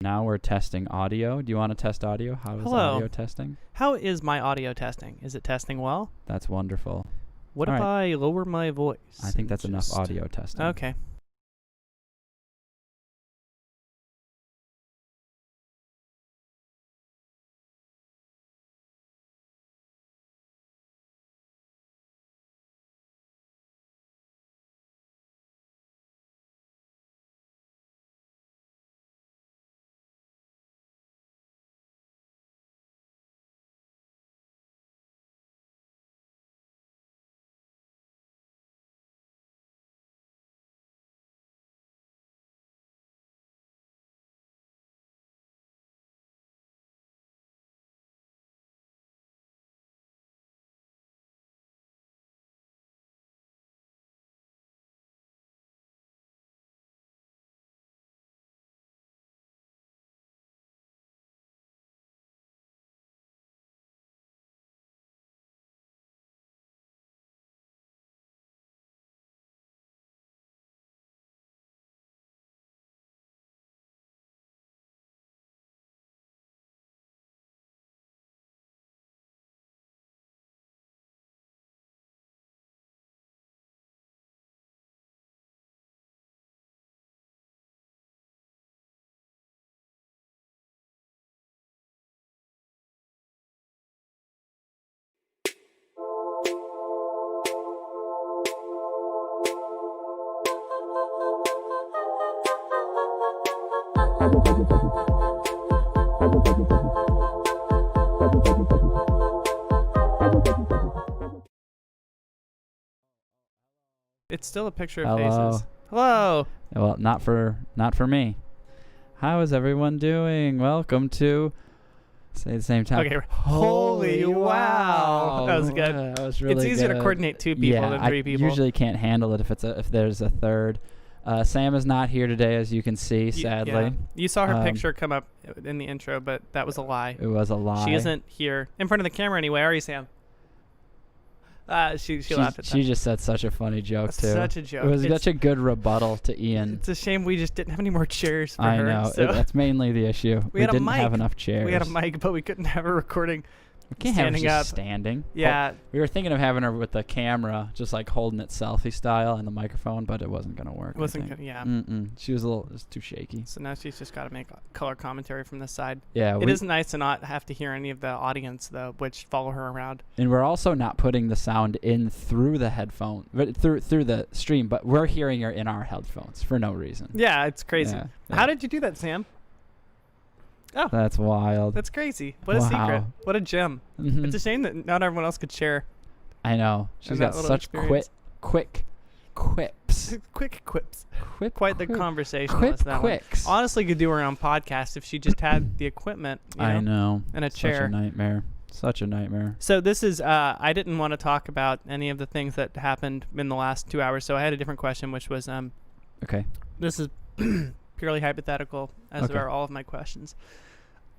Now we're testing audio. Do you want to test audio? How is Hello. audio testing? How is my audio testing? Is it testing well? That's wonderful. What All if right. I lower my voice? I think that's enough Just- audio testing. Okay. It's still a picture of Hello. faces. Hello. Well, not for me. How is everyone doing? Welcome to. Say at the same time. Okay. Holy wow. That was good. That was really It's easier to good. coordinate two people Yeah, than three I people. usually can't handle it if there's a third. Sam is not here today, as you can see. Sadly, Yeah. You saw her Um, picture come up in the intro, but that was a lie. it was a lie. She isn't here in front of the camera anyway. Are you, Sam? She laughed at that. She just said such a funny joke too. Such a joke. It was It's- such a good rebuttal to Ian. It's a shame we just didn't have any more chairs for I her. know. So That's mainly the issue. We had a didn't mic. have enough chairs. we had a mic, but we couldn't have her recording. We can't have her standing just up. standing. Yeah. We were thinking of having her with the camera, just like holding it selfie style and the microphone, but it wasn't gonna work. It wasn't I think. gonna, yeah. She was it was too shaky. So now she's just got to make color commentary from this side. Yeah. It is nice to not have to hear any of the audience though, which follow her around. And we're also not putting the sound in through the headphone, but through the stream, but we're hearing her in our headphones for no reason. Yeah, it's crazy. Yeah, How yeah. did you do that, Sam? Oh, That's wild. that's crazy. What a Wow. secret. What a gem. Mhm. It's a shame that not everyone else could share. I know. She's and got that little such experience. quick quips. Quick quips. Quite the Quip conversationalist, that one. quicks. Honestly, could do her own podcast if she just had the equipment. You know? I know. And a Such chair. a nightmare. Such a nightmare. So this is, I didn't want to talk about any of the things that happened in the last 2 hours. So I had a different question, which was, Okay. this is purely hypothetical, as Okay. are all of my questions.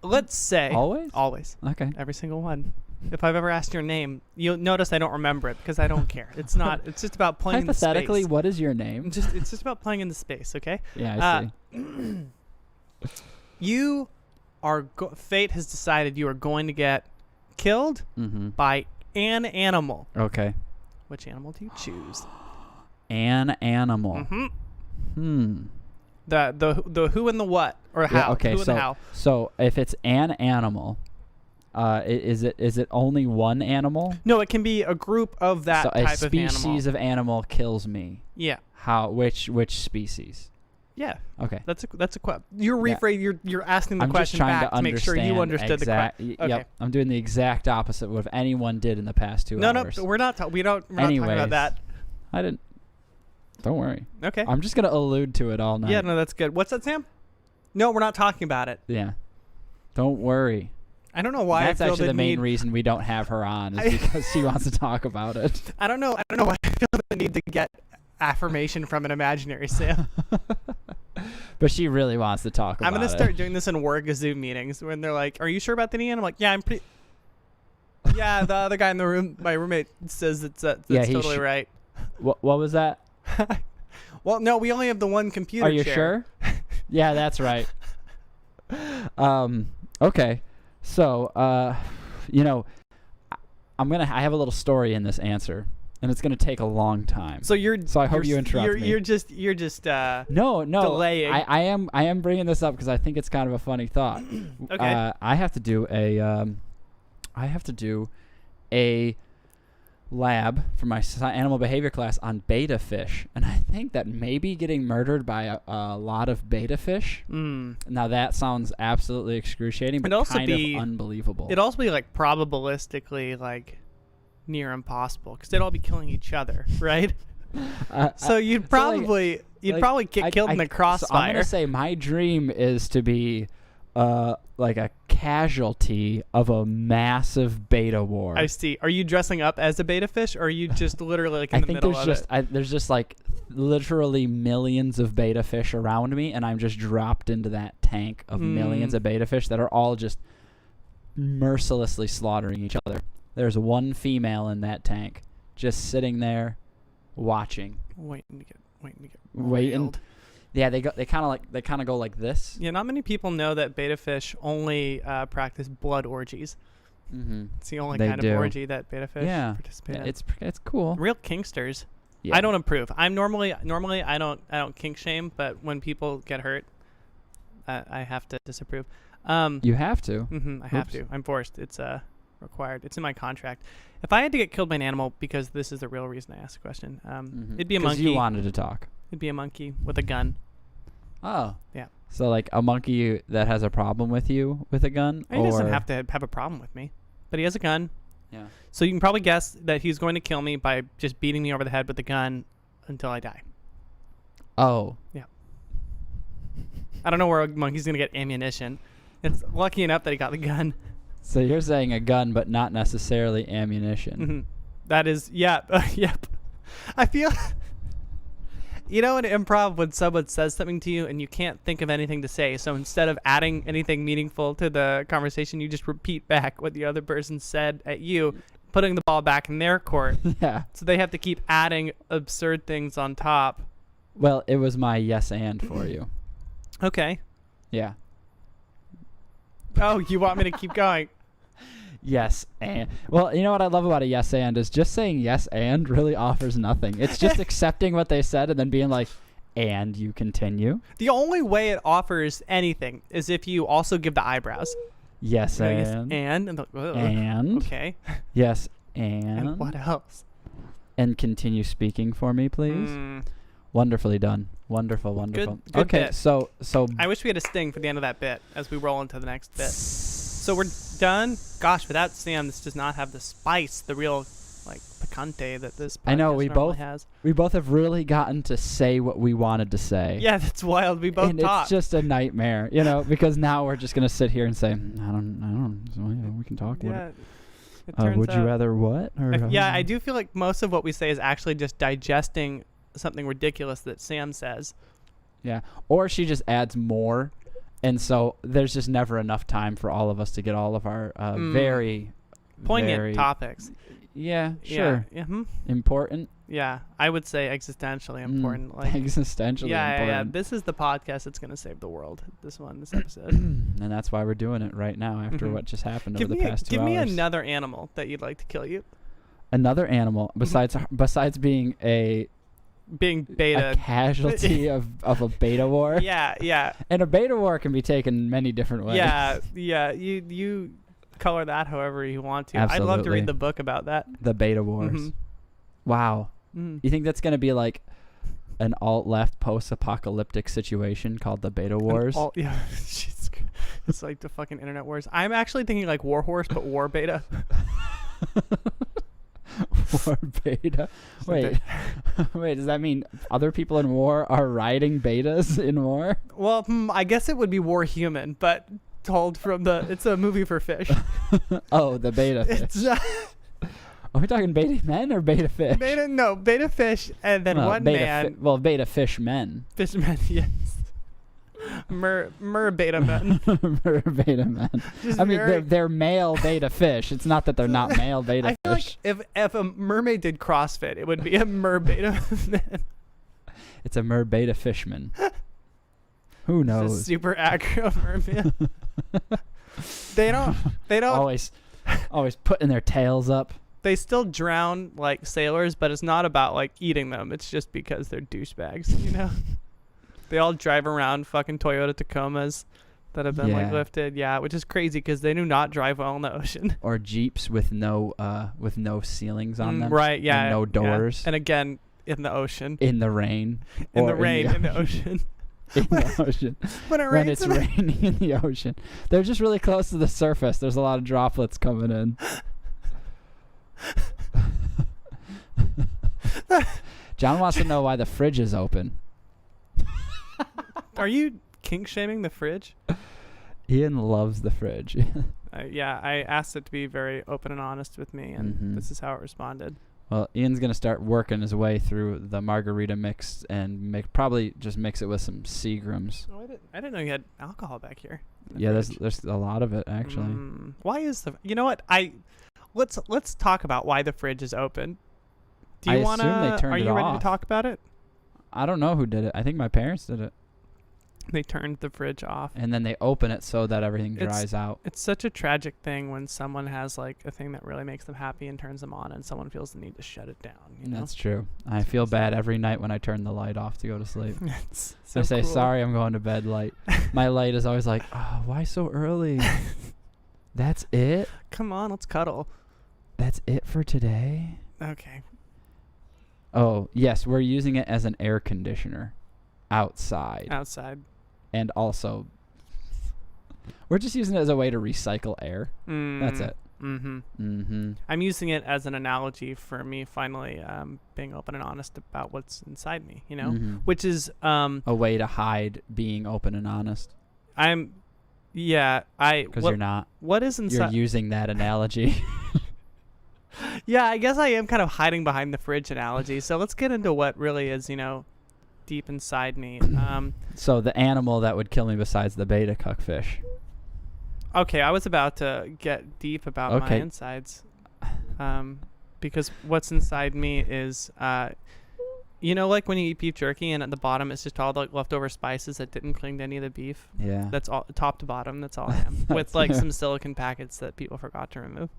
Let's say Always? Okay. every single one. If I've ever asked your name, you'll notice I don't remember it because I don't care. It's not. It's just about playing in the Hypothetically, space. what is your name? It's just about playing in the space. Okay. Yeah, I see. You are. Fate has decided you are going to get killed Mm-hmm. by an animal. Okay. Which animal do you choose? An animal. Mm-hmm. Hmm. The who and the what or Yeah, how. okay, Who and the how. So if it's an animal, is it only one animal? No, it can be a group of that so type a of animal. species of animal kills me. Yeah. How? Which species? Yeah. Okay. That's a question. You're Yeah. you're asking the I'm just question trying back to to make sure you understand understood the question. Okay. Yep. I'm doing the exact opposite of what anyone did in the past 2 No, hours. we're not. We're not talking about Anyways. that. I didn't. Don't worry. Okay. I'm just gonna allude to it all night. Yeah, no, that's good. What's that, Sam? No, we're not talking about it. Yeah. Don't worry. I don't know why That's I feel actually the main need. reation we don't have her on is because she wants to talk about it. I don't know why I feel the need to get affirmation from an imaginary Sam. But she really wants to talk about it. I'm gonna start doing this in Wargazoo meetings when they're like, "Are you sure about the knee?" And I'm like, "Yeah, I'm pretty." Yeah, the other guy in the room, my roommate, says that's Yeah, he totally right. What was that? Well, no, we only have the one computer. Are you chair. sure? Yeah, that's right. Okay. So, I have a little story in this answer, and it's gonna take a long time. So I hope you interrupt me. You're just No, delaying. I am bringing this up because I think it's kind of a funny thought. Okay. I have to do a lab for my animal behavior class on beta fish, and I think that maybe getting murdered by a lot of beta fish. Now that sounds absolutely excruciating, but kind of unbelievable. It'd also be like probabilistically like near impossible because they'd all be killing each other, right? So you'd probably get killed in the crossfire. So I'm gonna say my dream is to be like a casualty of a massive beta war. I see. Are you dressing up as a beta fish, or are you just literally like in the middle of it? There's just like literally millions of beta fish around me, and I'm just dropped into that tank of millions of beta fish that are all just mercilessly slaughtering each other. There's one female in that tank just sitting there watching. Waiting to get Waiting. railed. Yeah, they kind of go like this. Yeah, not many people know that beta fish only practice blood orgies. Mm-hmm. It's the only They kind do. of orgy that beta fish participate Yeah, in. it's cool. Real kinksters. Yeah. I don't approve. I'm normally I don't kink shame, but when people get hurt, I have to disapprove. You have to. I have to. I'm forced. It's required. It's in my contract. If I had to get killed by an animal, because this is the real reason I asked the question, it'd be a monkey. You wanted to talk. It'd be a monkey with a gun. Oh. Yeah. So like a monkey that has a problem with you with a gun? He doesn't have to have a problem with me, but he has a gun. Yeah. So you can probably guess that he's going to kill me by just beating me over the head with the gun until I die. Oh. Yeah. I don't know where a monkey's going to get ammunition. It's lucky enough that he got the gun. So you're saying a gun, but not necessarily ammunition. That is, yeah, yep. I feel, in improv, when someone says something to you and you can't think of anything to say, so instead of adding anything meaningful to the conversation, you just repeat back what the other person said at you, putting the ball back in their court. Yeah. So they have to keep adding absurd things on top. Well, it was my yes and for you. Okay. Yeah. Oh, you want me to keep going? Yes and. Well, you know what I love about a yes and is just saying yes and really offers nothing. It's just accepting what they said and then being like, and you continue. The only way it offers anything is if you also give the eyebrows. Yes and. And. And. Okay. Yes and. And what else? And continue speaking for me, please. Wonderfully done. Wonderful. Good Okay, bit. so I wish we had a sting for the end of that bit as we roll into the next bit. So we're done. Gosh, without Sam, this does not have the spice, the real like picante that this podcast I know normally has. we both have really gotten to say what we wanted to say. Yeah, that's wild. We both and talk. it's just a nightmare, because now we're just gonna sit here and say, I don't. So, we can talk. Yeah. It turns would you out- rather what? Or, I do feel like most of what we say is actually just digesting something ridiculous that Sam says. Yeah, or she just adds more, and so there's just never enough time for all of us to get all of our very Poignant very, topics. Yeah, sure. Yeah. Important. Yeah, I would say existentially important. Like existentially yeah. important. This is the podcast that's going to save the world. This episode. And that's why we're doing it right now after what just happened over the past 2 hours. Give me another animal that you'd like to kill you. Another animal besides being being beta. a casualty of a beta war. Yeah. And a beta war can be taken many different ways. Yeah. You color that however you want to. Absolutely. I'd love to read the book about that. The beta wars. Wow. You think that's going to be like an alt-left post-apocalyptic situation called the beta wars? Yeah. It's like the fucking internet wars. I'm actually thinking like War Horse, but War Beta. War beta. Wait, does that mean other people in war are riding betas in war? Well, I guess it would be War Human, but told from it's a movie for fish. Oh, the beta fish. It's not Are we talking beta men or beta fish? Beta fish, and then one man. Beta fish men. Fishmen, yes. Mer beta men. Mer beta men. Just I mean, they're male beta fish. It's not that they're not male beta I feel fish. like if a mermaid did CrossFit, it would be a mer beta man. It's a mer beta fishman. Who It's knows? a super aggro merman. They don't. always putting their tails up. They still drown like sailors, but it's not about like eating them. It's just because they're douchebags, you know. They all drive around fucking Toyota Tacomas that have been like Yeah. lifted, yeah, which is crazy because they do not drive well in the ocean. Or Jeeps with no ceilings on them. Right, yeah, And no yeah. doors. And again, in the ocean, In the rain. in the Or rain, in the ocean. In the ocean. When it When rains, it's in the- raining in the ocean. They're just really close to the surface. There's a lot of droplets coming in. John wants to know why the fridge is open. Are you kink shaming the fridge? Ian loves the fridge. Yeah, I asked it to be very open and honest with me, and Mhm. this is how it responded. Well, Ian's going to start working his way through the margarita mix and probably just mix it with some Seagrams. Oh, I didn't know you had alcohol back here. in the Yeah, fridge. there's a lot of it, actually. Why is the? You know what? Let's talk about why the fridge is open. Do I you assume wanna? they turned Are it you ready to off. talk about it? I don't know who did it. I think my parents did it. They turned the fridge off. And then they open it so that everything dries out. It's such a tragic thing when someone has like a thing that really makes them happy and turns them on, and someone feels the need to shut it down. You know, That's true. I feel bad every night when I turn the light off to go to sleep. it's so I say, cool. sorry, I'm going to bed light. My light is always like, oh, why so early? That's it? Come on, let's cuddle. That's it for today? Okay. Oh, yes, we're using it as an air conditioner outside. Outside. And also, we're just using it as a way to recycle air. That's it. Mm-hmm. Mm-hmm. I'm using it as an analogy for me finally being open and honest about what's inside me, you know? Mhm. Which is A way to hide being open and honest. Because you're not. What is You're inside? using that analogy. Yeah, I guess I am kind of hiding behind the fridge analogy. So let's get into what really is, you know, deep inside me. So the animal that would kill me besides the beta cuckfish. Okay, I was about to get deep about my Okay. insides. Because what's inside me is you know, like when you eat beef jerky and at the bottom it's just all the leftover spices that didn't cling to any of the beef. Yeah. That's all, top to bottom. That's all I am. With like some silicone packets that people forgot to remove,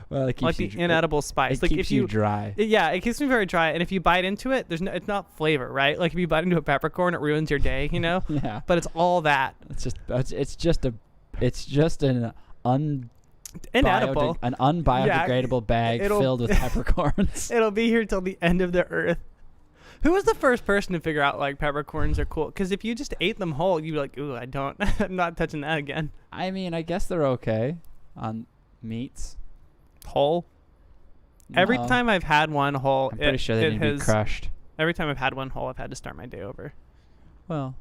Well, it keeps like you the inedible spice. It Like keeps if you you, dry. it keeps me very dry. And if you bite into it, it's not flavor, right? Like if you bite into a peppercorn, it ruins your day, you know. Yeah. But it's all that It's just an inedible. an unbiodegradable bag it'll- filled with peppercorns. It'll be here till the end of the earth. Who was the first person to figure out like peppercorns are cool? Because if you just ate them whole, you'd be like, ooh, I'm not touching that again. I mean, I guess they're okay on meats. Whole. Every No. time I've had one whole, I'm pretty sure they need to be crushed. Every time I've had one whole, I've had to start my day over. Well,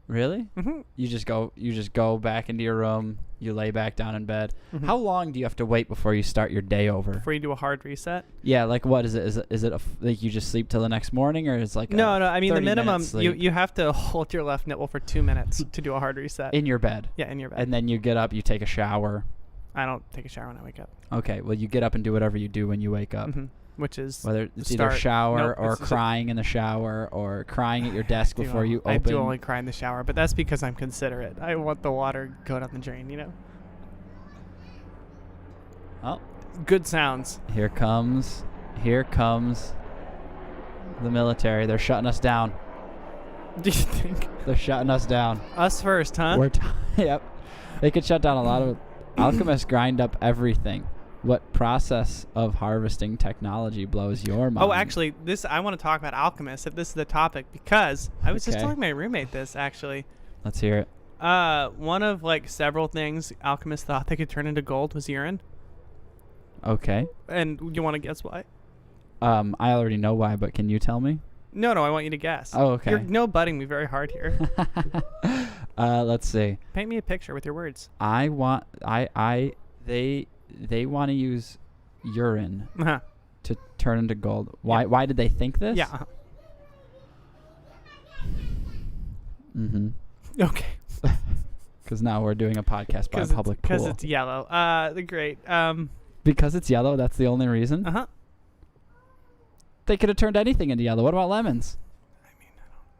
really? Mm-hmm. You just go back into your room. You lay back down in bed. How long do you have to wait before you start your day over? Before you do a hard reset? Yeah, like what is it? Is it like you just sleep till the next morning, or is like No. I mean, the 30 minimum, minute sleep you have to hold your left nipple for 2 minutes to do a hard reset. in your bed? Yeah, in your bed. And then you get up, you take a shower. I don't take a shower when I wake up. Okay, well you get up and do whatever you do when you wake up. Which is Whether it's Start- either shower Nope, or it's just- crying in the shower or crying at your desk before you I open. do only cry in the shower, but that's because I'm considerate. I want the water go down the drain, you know? Oh, Good sounds. here comes the military. They're shutting us down. Do you think? They're shutting us down. Us first, huh? Yep. They could shut down a lot of alchemists grind up everything. What process of harvesting technology blows your mind? Oh, actually, I want to talk about alchemists if this is the topic, because I was just Okay. telling my roommate this, actually. Let's hear it. One of like several things alchemists thought they could turn into gold was urine. Okay. And you want to guess why? I already know why, but can you tell me? No, I want you to guess. Oh, okay. You're no-butting me very hard here. Let's see. Paint me a picture with your words. They want to use urine Uh-huh. to turn into gold. Why did they think this? Yeah. Mm-hmm. Okay. Because now we're doing a podcast by a public Because pool. it's yellow. The great. Because it's yellow, that's the only reason? Uh-huh. They could have turned anything into yellow. What about lemons?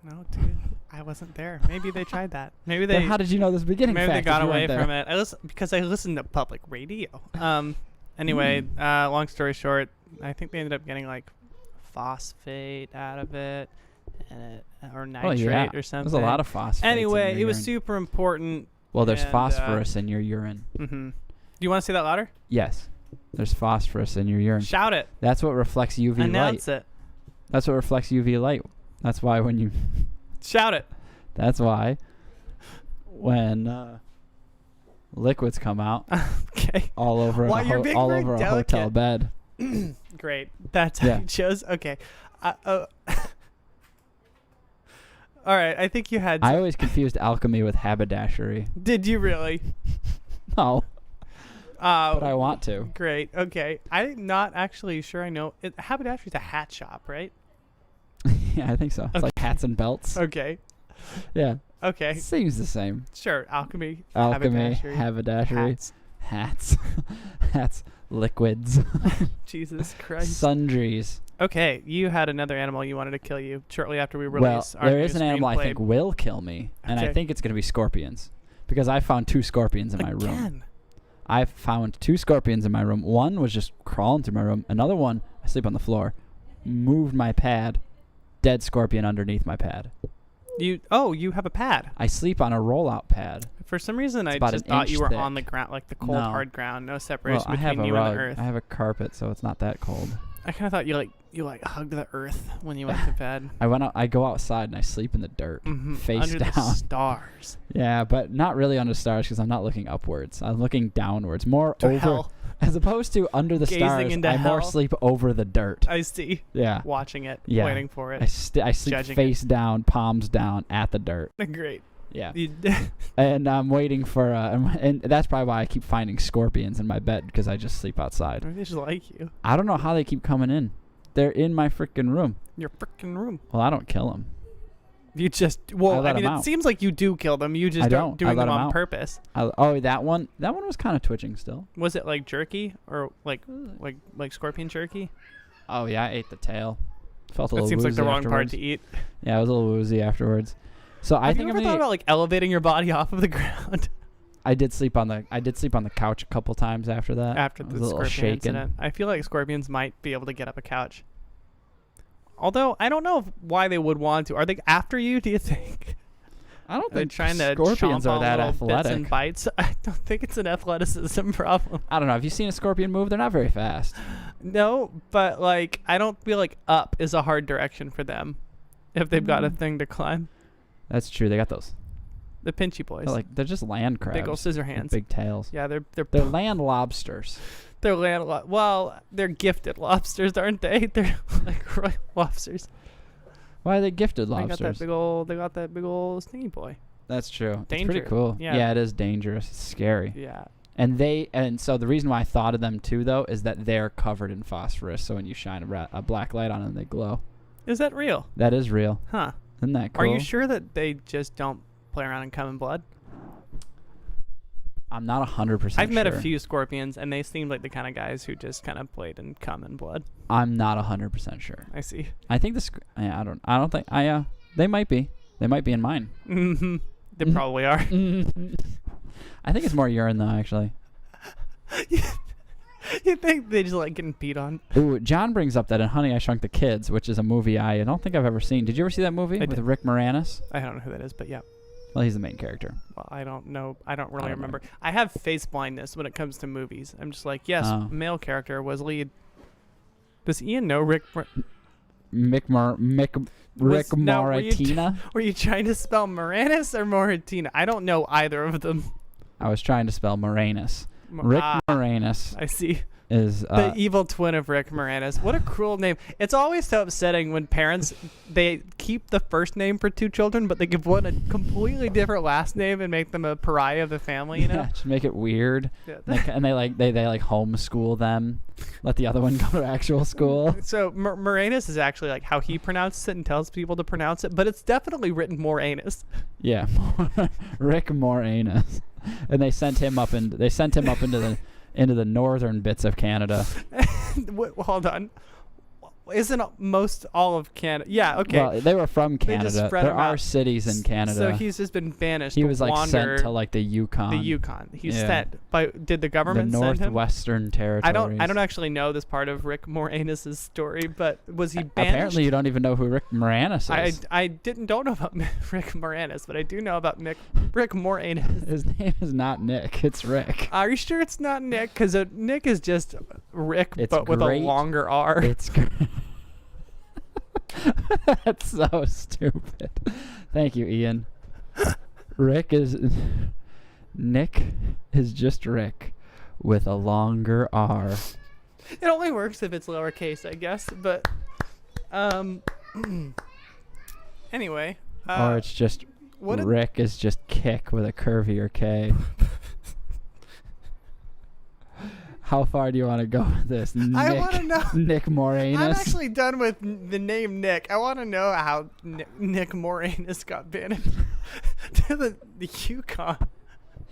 No, dude. I wasn't there. Maybe they tried that. Maybe Then they. how did you know this beginning Maybe fact they if got you away weren't from there? it. Because I listened to public radio. Anyway, long story short, I think they ended up getting like phosphate out of it, or Oh, nitrate yeah. or something. There's a lot of phosphates in Anyway, your it was urine. super important. Well, there's and, phosphorus in your urine. Mm-hmm. Do you want to say that louder? Yes. There's phosphorus in your urine. Shout it. That's what reflects UV light. Announce it. That's what reflects UV light. That's why when you Shout it. That's why when liquids come out Okay. all over Wow, you're being all very over a hotel delicate. bed. Great. That's how Yeah. you chose. Okay. All right. I think you had. I always confused alchemy with haberdashery. Did you really? No, but I want to. Great. Okay. I'm not actually sure I know. Haberdashery's a hat shop, right? Yeah, I think so. It's like hats and belts. Okay. Yeah, Okay. seems the same. Sure. Alchemy. Alchemy, haberdashery, haberdashery, hats. hats, liquids, Jesus Christ. sundries. Okay. You had another animal you wanted to kill you shortly after we Well, release our there new is an animal I screenplay. think will kill me, and I Okay. think it's going to be scorpions, because I found 2 scorpions in my room. Again. I found 2 scorpions in my room. One was just crawling through my room. Another one, I sleep on the floor, moved my pad, dead scorpion underneath my pad. You have a pad. I sleep on a rollout pad. For some reason, I about just an thought inch you were thick. on the ground, like the cold, No. hard ground. No Well, separation I have between a you rug. and the earth. I have a carpet, so it's not that cold. I kind of thought you hugged the earth when you went to bed. I go outside and I sleep in the dirt, face Under down. the stars. Yeah, but not really under stars because I'm not looking upwards. I'm looking downwards, more To over, hell. as opposed to under the Gazing stars. into I more hell. sleep over the dirt. I see. Yeah, Watching it, Yeah. waiting for it. I sleep Judging face down, palms down at the dirt. Great. Yeah. You And I'm waiting for, and that's probably why I keep finding scorpions in my bed because I just sleep outside. Maybe they just like you. I don't know how they keep coming in. They're in my freaking room. Your freaking room. Well, I don't kill them. You just I I let mean, 'em it out. seems like you do kill them. You just I aren't don't. I doing let them 'em on out. purpose. That one was kind of twitching still. Was it like jerky or like scorpion jerky? Oh yeah, I ate the tail. Felt a That little seems like the woozy wrong part afterwards. to eat. Yeah, I was a little woozy afterwards. So I Have think you I'm ever gonna. thought about like elevating your body off of the ground I did sleep on the couch a couple times after that. after I was the a little scorpion shaken. incident? I feel like scorpions might be able to get up a couch. Although I don't know why they would want to. Are they after you? Do you think? I don't They're think trying to scorpions chomp are on that little bits and athletic. bites. I don't think it's an athleticism problem. I don't know. Have you seen a scorpion move? They're not very fast. No, but like I don't feel like up is a hard direction for them if they've got a thing to climb. That's true. They got those. The pinchy boys, They're just land crabs. big old scissor with hands. big tails. Yeah, they're They're land lobsters. they're well, they're gifted lobsters, aren't they? They're like royal lobsters. Why are they gifted They lobsters? got that big old stingy boy. That's true. It's Danger. pretty cool. Yeah. Yeah, it is dangerous. It's scary. Yeah. And so the reason why I thought of them too, though, is that they're covered in phosphorus. So when you shine a black light on them, they glow. Is that real? That is real. Huh. Isn't that cool? Are you sure that they just don't play around and come in blood? I'm not 100% I've met a sure. few scorpions, and they seemed like the kind of guys who just kind of played and come in blood. I'm not 100% sure. I see. I think I don't think they might be. They might be in mine. Mm-hmm. They probably are. I think it's more urine though, actually. You think they just like getting peed on? Ooh, John brings up that in Honey, I Shrunk the Kids, which is a movie I don't think I've ever seen. Did you ever see that movie I with did. Rick Moranis? I don't know who that is, but yeah. Well, he's the main character. Well, I don't know. I don't really I don't remember. I have face blindness when it comes to movies. I'm just like, yes, Oh. male character was lead. Does Ian know Rick? Rick now, were you Moratina. Were you trying to spell Moranis or Moratina? I don't know either of them. I was trying to spell Moranis. Rick Moranis I see. is The evil twin of Rick Moranis. What a cruel name. It's always so upsetting when parents, they keep the first name for two children, but they give one a completely different last name and make them a pariah of the family, you know? yeah, just make it weird. Yeah. And they like homeschool them, let the other one go to actual school. So Moranis is actually like how he pronounces it and tells people to pronounce it, but it's definitely written more anus. Yeah, Rick Moranis, and they sent him up into the northern bits of Canada. Hold on. Isn't most all of Canada? Yeah, okay. Well, they were from They just Canada. spread There him are out. cities in Canada. So he's just been banished. he to was like wander sent to like the Yukon. the Yukon. He's Yeah. sent by. Did the the government send him? Northwestern Territories. I don't actually know this part of Rick Moranis' story, but was he banished? Apparently, you don't even know who Rick Moranis is. I don't know about Rick Moranis, but I do know about Rick Moranis. His name is not Nick. It's Rick. Are you sure it's not Nick? Because Nick is just Rick, It's but with a great. longer R. It's. That's so stupid. Thank you, Ian. Nick is just Rick with a longer R. It only works if it's lowercase, I guess. But anyway. Or it's just what did- Rick is just kick with a curvier K. How far do you want to go with this? I want to know. Nick Moranis. I'm actually done with the name Nick. I want to know how Nick Moranis got banished to the Yukon.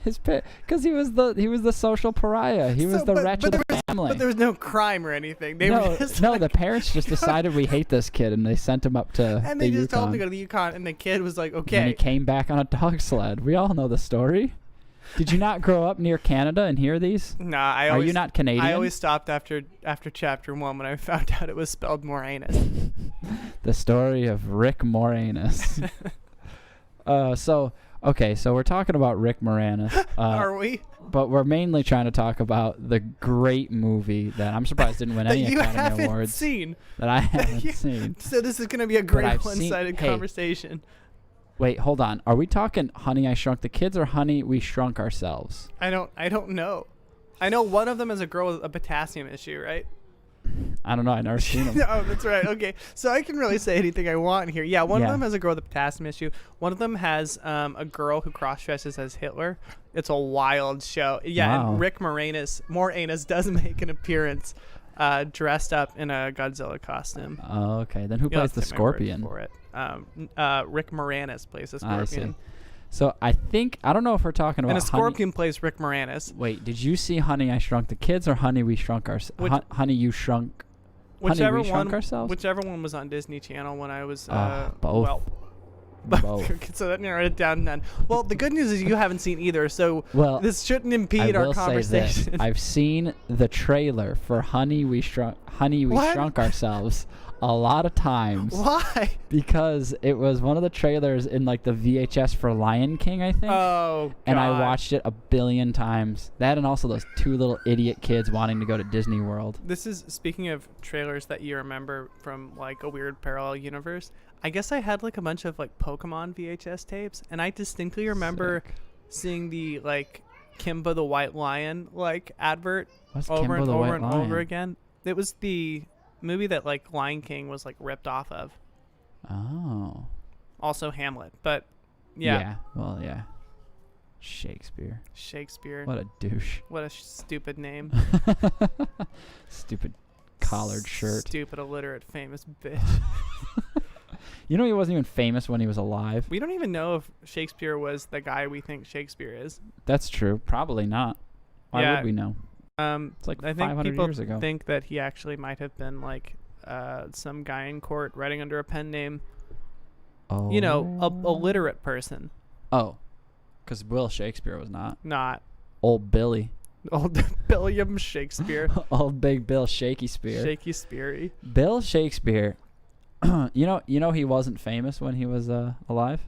Because he was the social pariah. He was So, the but- wretch but of the there family. But there was no crime or anything. They no, were just no, like, the parents just decided we hate this kid, and they sent him up to and the they just told him to Yukon. go to the Yukon, and the kid was like, And then he okay. came back on a dog sled. We all know the story. Did you not grow up near Canada and hear these? Nah, Are you not Canadian? I always stopped after chapter 1 when I found out it was spelled Moranis. The story of Rick Moranis. So we're talking about Rick Moranis. Are we? But we're mainly trying to talk about the great movie that I'm surprised didn't win That any you Academy haven't Awards seen. that I haven't you- seen. So this is going to be a great I've seen- one-sided hey. conversation. Wait, hold on. Are we talking Honey, I Shrunk the Kids or Honey, We Shrunk Ourselves? I don't know. I know one of them is a girl with a potassium issue, right? I don't know. I've never seen them. Oh, that's right. Okay. So I can really say anything I want here. Yeah, one of Yeah. them has a girl with a potassium issue. One of them has a girl who cross-dresses as Hitler. It's a wild show. Yeah, Wow. and Rick Moranis does make an appearance dressed up in a Godzilla costume. Oh, okay. Then who You'll plays have to the take my word Scorpion? for it. Rick Moranis plays the I see. Scorpion. So I don't know if we're talking about And a Honey. Scorpion plays Rick Moranis. Wait, did you see Honey, I Shrunk the Kids or Honey, We Shrunk Ourselves? Which- Honey, You Shrunk. Whichever Honey, We Shrunk one, Ourselves? whichever one was on Disney Channel when I was Both. well. Both. Okay, so that narrowed it down then. Well, the good news is you haven't seen either, so Well, this shouldn't I impede will our say this. conversation. I've seen the trailer for Honey, We Shrunk What? Ourselves a lot of times Why? because it was one of the trailers in like the VHS for Lion King, I think. Oh, God. And I watched it a billion times. That and also those two little idiot kids wanting to go to Disney World. This is speaking of trailers that you remember from like a weird parallel universe. I guess I had like a bunch of like Pokemon VHS tapes, and I distinctly remember Sick. seeing the like Kimba the White Lion like advert What's over Kimbo and the over White and Lion? over again. It was the movie that like Lion King was like ripped off of. Oh. Also Hamlet, but yeah, Well, yeah. Shakespeare. Shakespeare. What a douche. What a stupid name. Stupid collared shirt. Stupid illiterate famous bitch. You know he wasn't even famous when he was alive. We don't even know if Shakespeare was the guy we think Shakespeare is. That's true. Probably not. Why Yeah. would we know? It's like I think 500 people years ago. think that he actually might have been like some guy in court writing under a pen name. Oh. You know, a literate person, Oh. Because Will Shakespeare was not. not Old Billy. old William Shakespeare. Old Big Bill Shaky Spear. Shaky Speary. Bill Shakespeare. you know he wasn't famous when he was alive?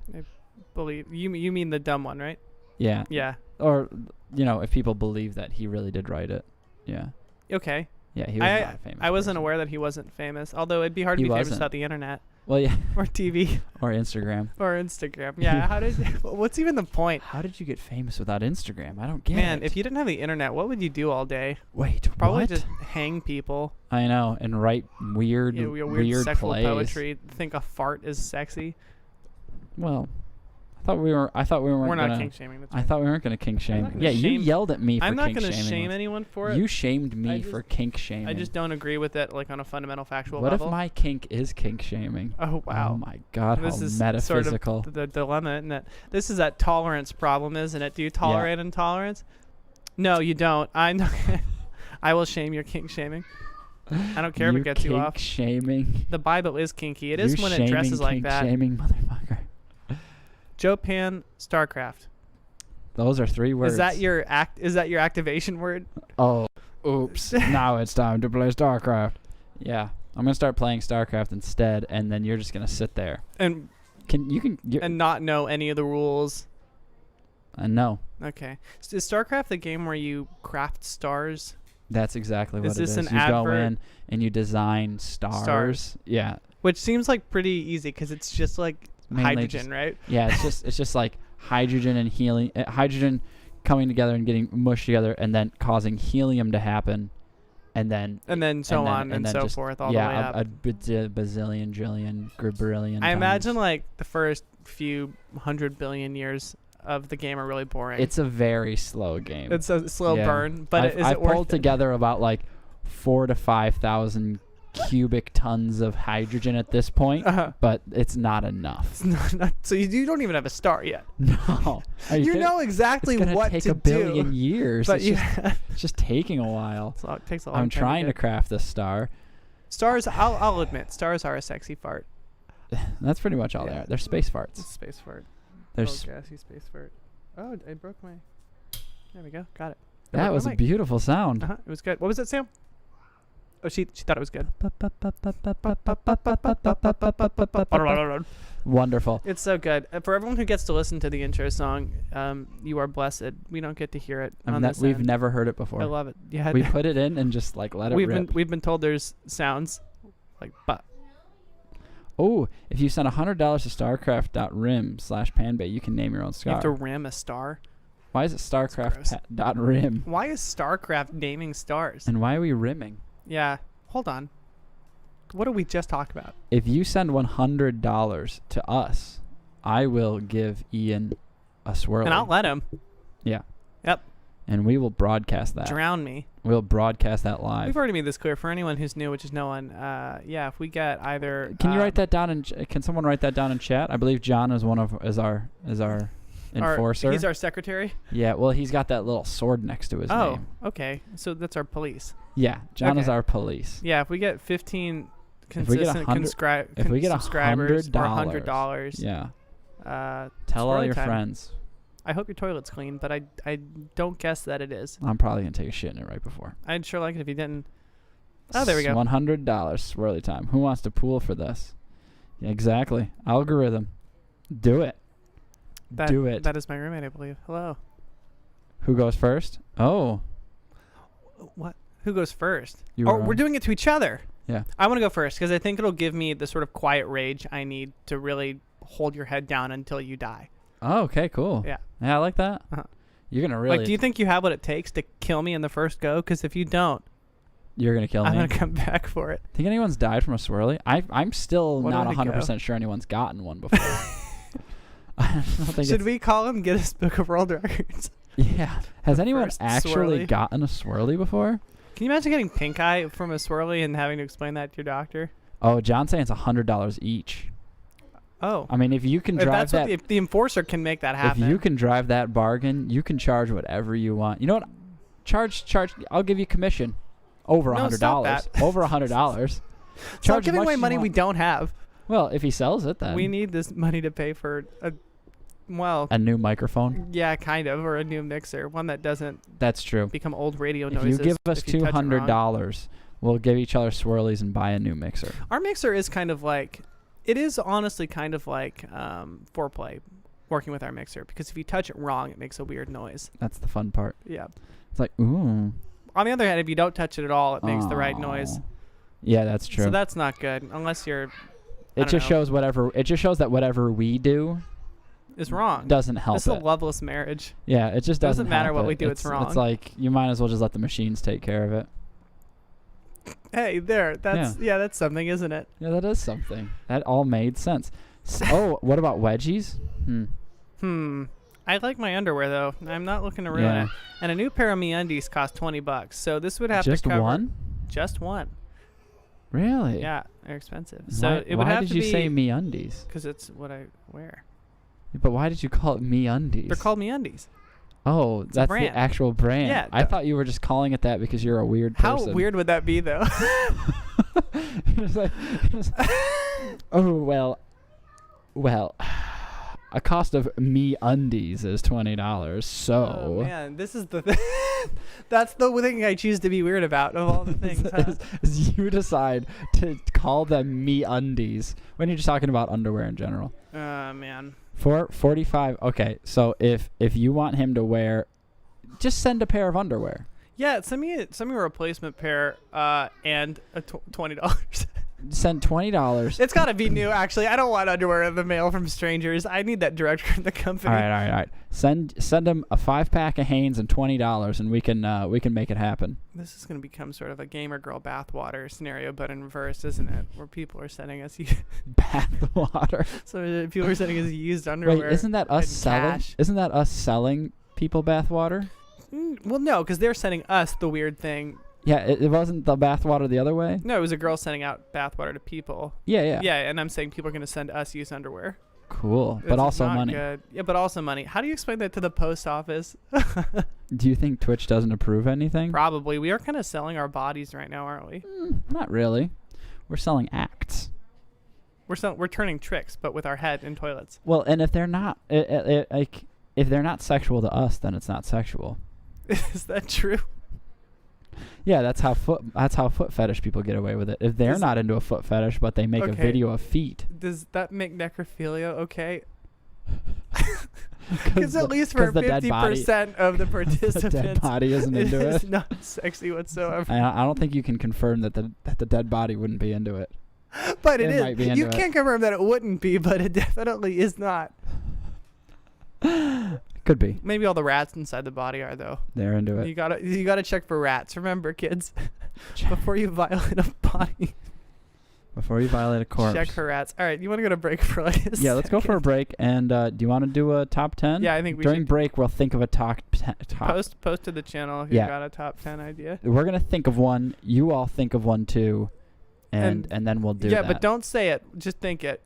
Believe you mean the dumb one, right? Yeah. Yeah. Or if people believe that he really did write it. Yeah. Okay. Yeah, he was not a famous. I wasn't person. aware that he wasn't famous. Although it'd be hard to He be famous wasn't. without the internet Well, yeah, or TV or Instagram. or Instagram. Yeah. How did? What's even the point? How did you get famous without Instagram? I don't get Man, it. if you didn't have the internet, what would you do all day? Wait, Probably what? just hang people. I know, and write weird, Weird sexual plays. poetry. Think a fart is sexy. Well, I thought we weren't We're not gonna. kink shaming. That's I right. thought we weren't gonna kink shame. not gonna Yeah, you shame- yelled at me for I'm not kink going to shaming. shame once. anyone for it. You shamed me I just- for kink shaming. I just don't agree with it, like on a fundamental factual What level. if my kink is kink shaming? Oh wow. Oh my God, This how is metaphysical. sort of the dilemma, isn't it? This is that tolerance problem, isn't it? Do you tolerate intolerance? No, you don't. I will shame your kink shaming. I don't care if it gets you off. Shaming. The Bible is kinky. It is You when it dresses like that. Shaming motherfucker. Jopan StarCraft. Those are 3 words. Is that your activation word? Oh, oops. Now it's time to play StarCraft. Yeah. I'm going to start playing StarCraft instead, and then you're just going to sit there. And not know any of the rules. No. Okay. So is StarCraft the game where you craft stars? That's exactly what it is. Is this an you advert? go in and you design stars. Yeah. Which seems like pretty easy because it's just like hydrogen, right? Yeah, it's just like hydrogen and helium, hydrogen coming together and getting mushed together, and then causing helium to happen, and then so on and so forth all the way up. A bazillion, trillion, quadrillion. I imagine like the first few 100 billion years of the game are really boring. It's a very slow game. It's a slow burn, but is it worth it? I pulled together about like 4,000 to 5,000 cubic tons of hydrogen at this point, but it's not enough. It's not, so you don't even have a star yet. No. You know exactly what to do. It's going to take a billion years. But it's just taking a while. So it takes a long time. I'm trying to craft this star. Stars, I'll admit, stars are a sexy fart. That's pretty much all they are. They're space farts. It's space fart. There's gassy space fart. Oh, I broke my... There we go. Got it. That was a beautiful sound. It was good. What was it, Sam? Oh, she thought it was good. Wonderful. It's so good. For everyone who gets to listen to the intro song, you are blessed. We don't get to hear it on this we've end. never heard it before. I love it. Yeah, we put it in and just like let it rip. We've been told there's sounds like but. Oh, if you send $100 to starcraft.rim/panbay, you can name your own star. You have to rim a star? Why is it starcraft.rim? Why is StarCraft naming stars? And why are we rimming? Yeah. Hold on. What did we just talk about? If you send $100 to us, I will give Ian a swirly. And I'll let him. Yeah. Yep. And we will broadcast that. Drown me. We'll broadcast that live. We've already made this clear for anyone who's new, which is no one. Yeah, if we get either. Can you write that down? Can someone write that down in chat? I believe John is our enforcer. He's our secretary. Yeah. Well, he's got that little sword next to his name. Oh, okay. So that's our police. Yeah, John is our police. Yeah, if we get 15 consistent subscribers or $100. Yeah. Tell all your friends. I hope your toilet's clean, but I don't guess that it is. I'm probably going to take a shit in it right before. I'd sure like it if you didn't. Oh, there we go. $100 swirly time. Who wants to pool for this? Yeah, exactly. Algorithm. Do it. Do it. That is my roommate, I believe. Hello. Who goes first? Oh. What? Who goes first? We're doing it to each other. Yeah. I want to go first because I think it'll give me the sort of quiet rage I need to really hold your head down until you die. Oh, okay, cool. Yeah. Yeah, I like that. You're going to really... Like, do you think you have what it takes to kill me in the first go? Because if you don't... You're going to kill me? I'm going to come back for it. Think anyone's died from a swirly? I'm still not 100% sure anyone's gotten one before. I don't think Should we call him Guinness Book of World Records? Yeah. Has anyone actually gotten a swirly before? Can you imagine getting pink eye from a swirly and having to explain that to your doctor? Oh, John's saying it's $100 each. Oh. I mean, if you can drive that... if the enforcer can make that happen. If you can drive that bargain, you can charge whatever you want. You know what? Charge. I'll give you commission. Over $100. Stop that. Over $100. Stop giving away money we don't have. Well, if he sells it, then... We need this money to pay for a new microphone? Yeah, kind of. Or a new mixer. One that doesn't... That's true. ...become old radio noises. If you give us $200, we'll give each other swirlies and buy a new mixer. Our mixer is kind of like... It is honestly kind of like foreplay, working with our mixer. Because if you touch it wrong, it makes a weird noise. That's the fun part. Yeah. It's like, ooh. On the other hand, if you don't touch it at all, it makes the right noise. Yeah, that's true. So that's not good. Unless you're... It just shows that whatever we do... is wrong. Doesn't help. This is a loveless marriage. Yeah, it just doesn't matter what we do. It's wrong. It's like you might as well just let the machines take care of it. Hey, there. That's something, isn't it? Yeah, that is something. That all made sense. So, what about wedgies? I like my underwear though. I'm not looking to ruin it. And a new pair of MeUndies cost $20, so this would have to cover just one. Really? Yeah, they're expensive. So it would why have did to you be say MeUndies? because it's what I wear. But why did you call it MeUndies? They're called MeUndies. Oh, a that's brand. the actual brand. Yeah, I thought you were just calling it that because you're a weird How person. weird would that be, though? It's like- oh well, a cost of me undies is $20. So Oh man, this is the thing. That's the thing I choose to be weird about of all the things. Huh? is you decide to call them me undies when you're just talking about underwear in general. Man. For 45. Okay, so if you want him to wear, just send a pair of underwear. Yeah, send me a replacement pair and $20. Send $20. It's got to be new, actually. I don't want underwear in the mail from strangers. I need that direct from the company. All right. Send him a 5-pack of Hanes and $20, and we can make it happen. This is going to become sort of a gamer girl bathwater scenario, but in reverse, isn't it? Where people are sending us Bath water. so people are sending us used underwear. Wait, isn't that us and selling? cash. Isn't that us selling people bath water? Well, no, because they're sending us the weird thing. Yeah, it wasn't the bath water the other way. No, it was a girl sending out bathwater to people. Yeah. Yeah, and I'm saying people are going to send us used underwear. Cool, This but is also not money. Good. Yeah, but also money. How do you explain that to the post office? Do you think Twitch doesn't approve anything? Probably. We are kind of selling our bodies right now, aren't we? Not really. We're selling acts. We're turning tricks, but with our head in toilets. Well, and if they're not, like, if they're not sexual to us, then it's not sexual. Is that true? Yeah, that's how foot fetish people get away with it. If they're not into a foot fetish, but they make a Okay. video of feet, Does that make necrophilia okay? because Because at least for the dead 50% of the the participants, dead body isn't it into is it. not sexy whatsoever. I don't think you can confirm that the dead body wouldn't be into it. But it It might be is. You into it. can't confirm that it wouldn't be, but it definitely is not. Could be. Maybe all the rats inside the body are, though. They're into You it. gotta check for rats. Remember, kids, before you violate a body, Before you violate a corpse. check for rats. All right, you want to go to break for like a Yeah, let's go for a second? break. And do you want to do a top 10? Yeah, I think we During should. break, we'll think of a top. Post to the channel if Yeah. you got a top 10 idea. We're gonna think of one. You all think of one too, and then we'll do Yeah, that. but don't say it. Just think it.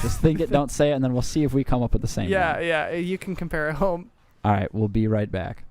Just think it. Don't say it, and then we'll see if we come up with the same. Yeah, one. yeah. You can compare at home. All right, we'll be right back.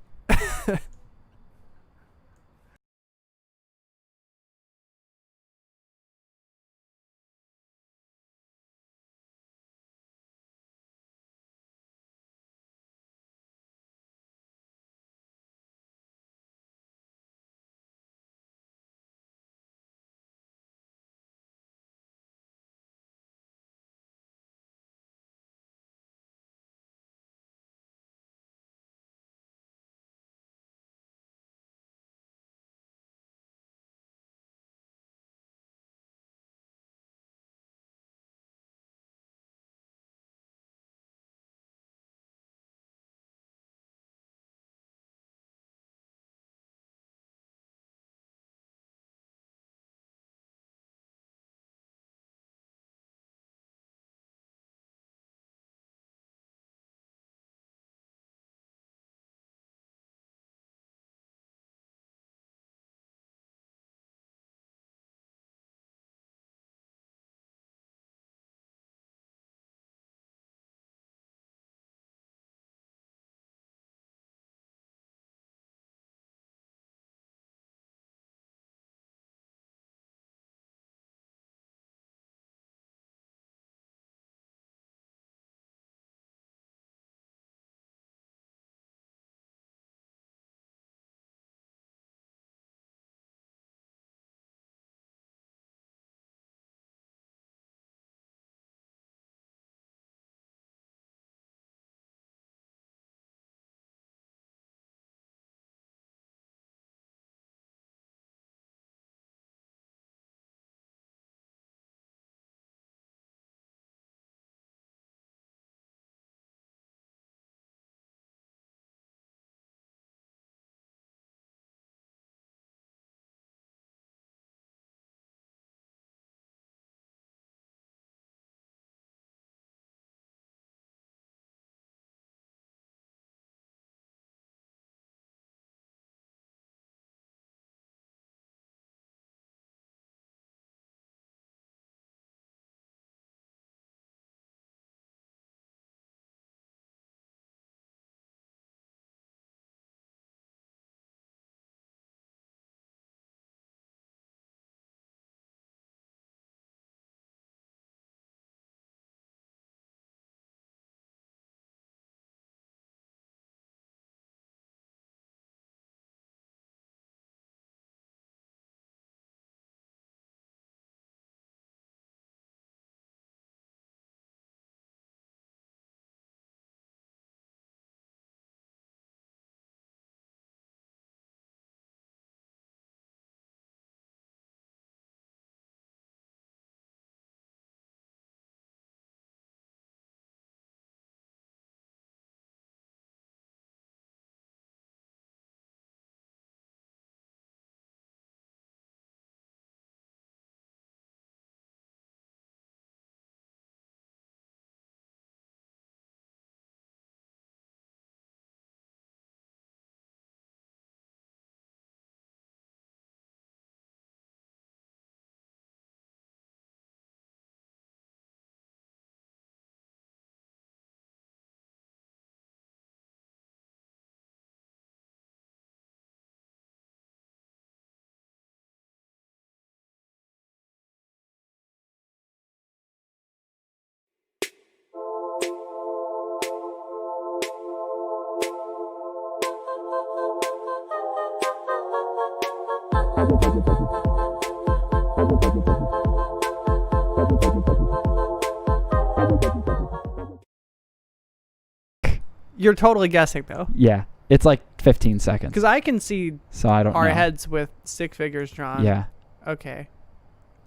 You're totally guessing though, Yeah, it's like 15 seconds. because I can see So I don't our know. heads with stick figures drawn. Yeah, Okay.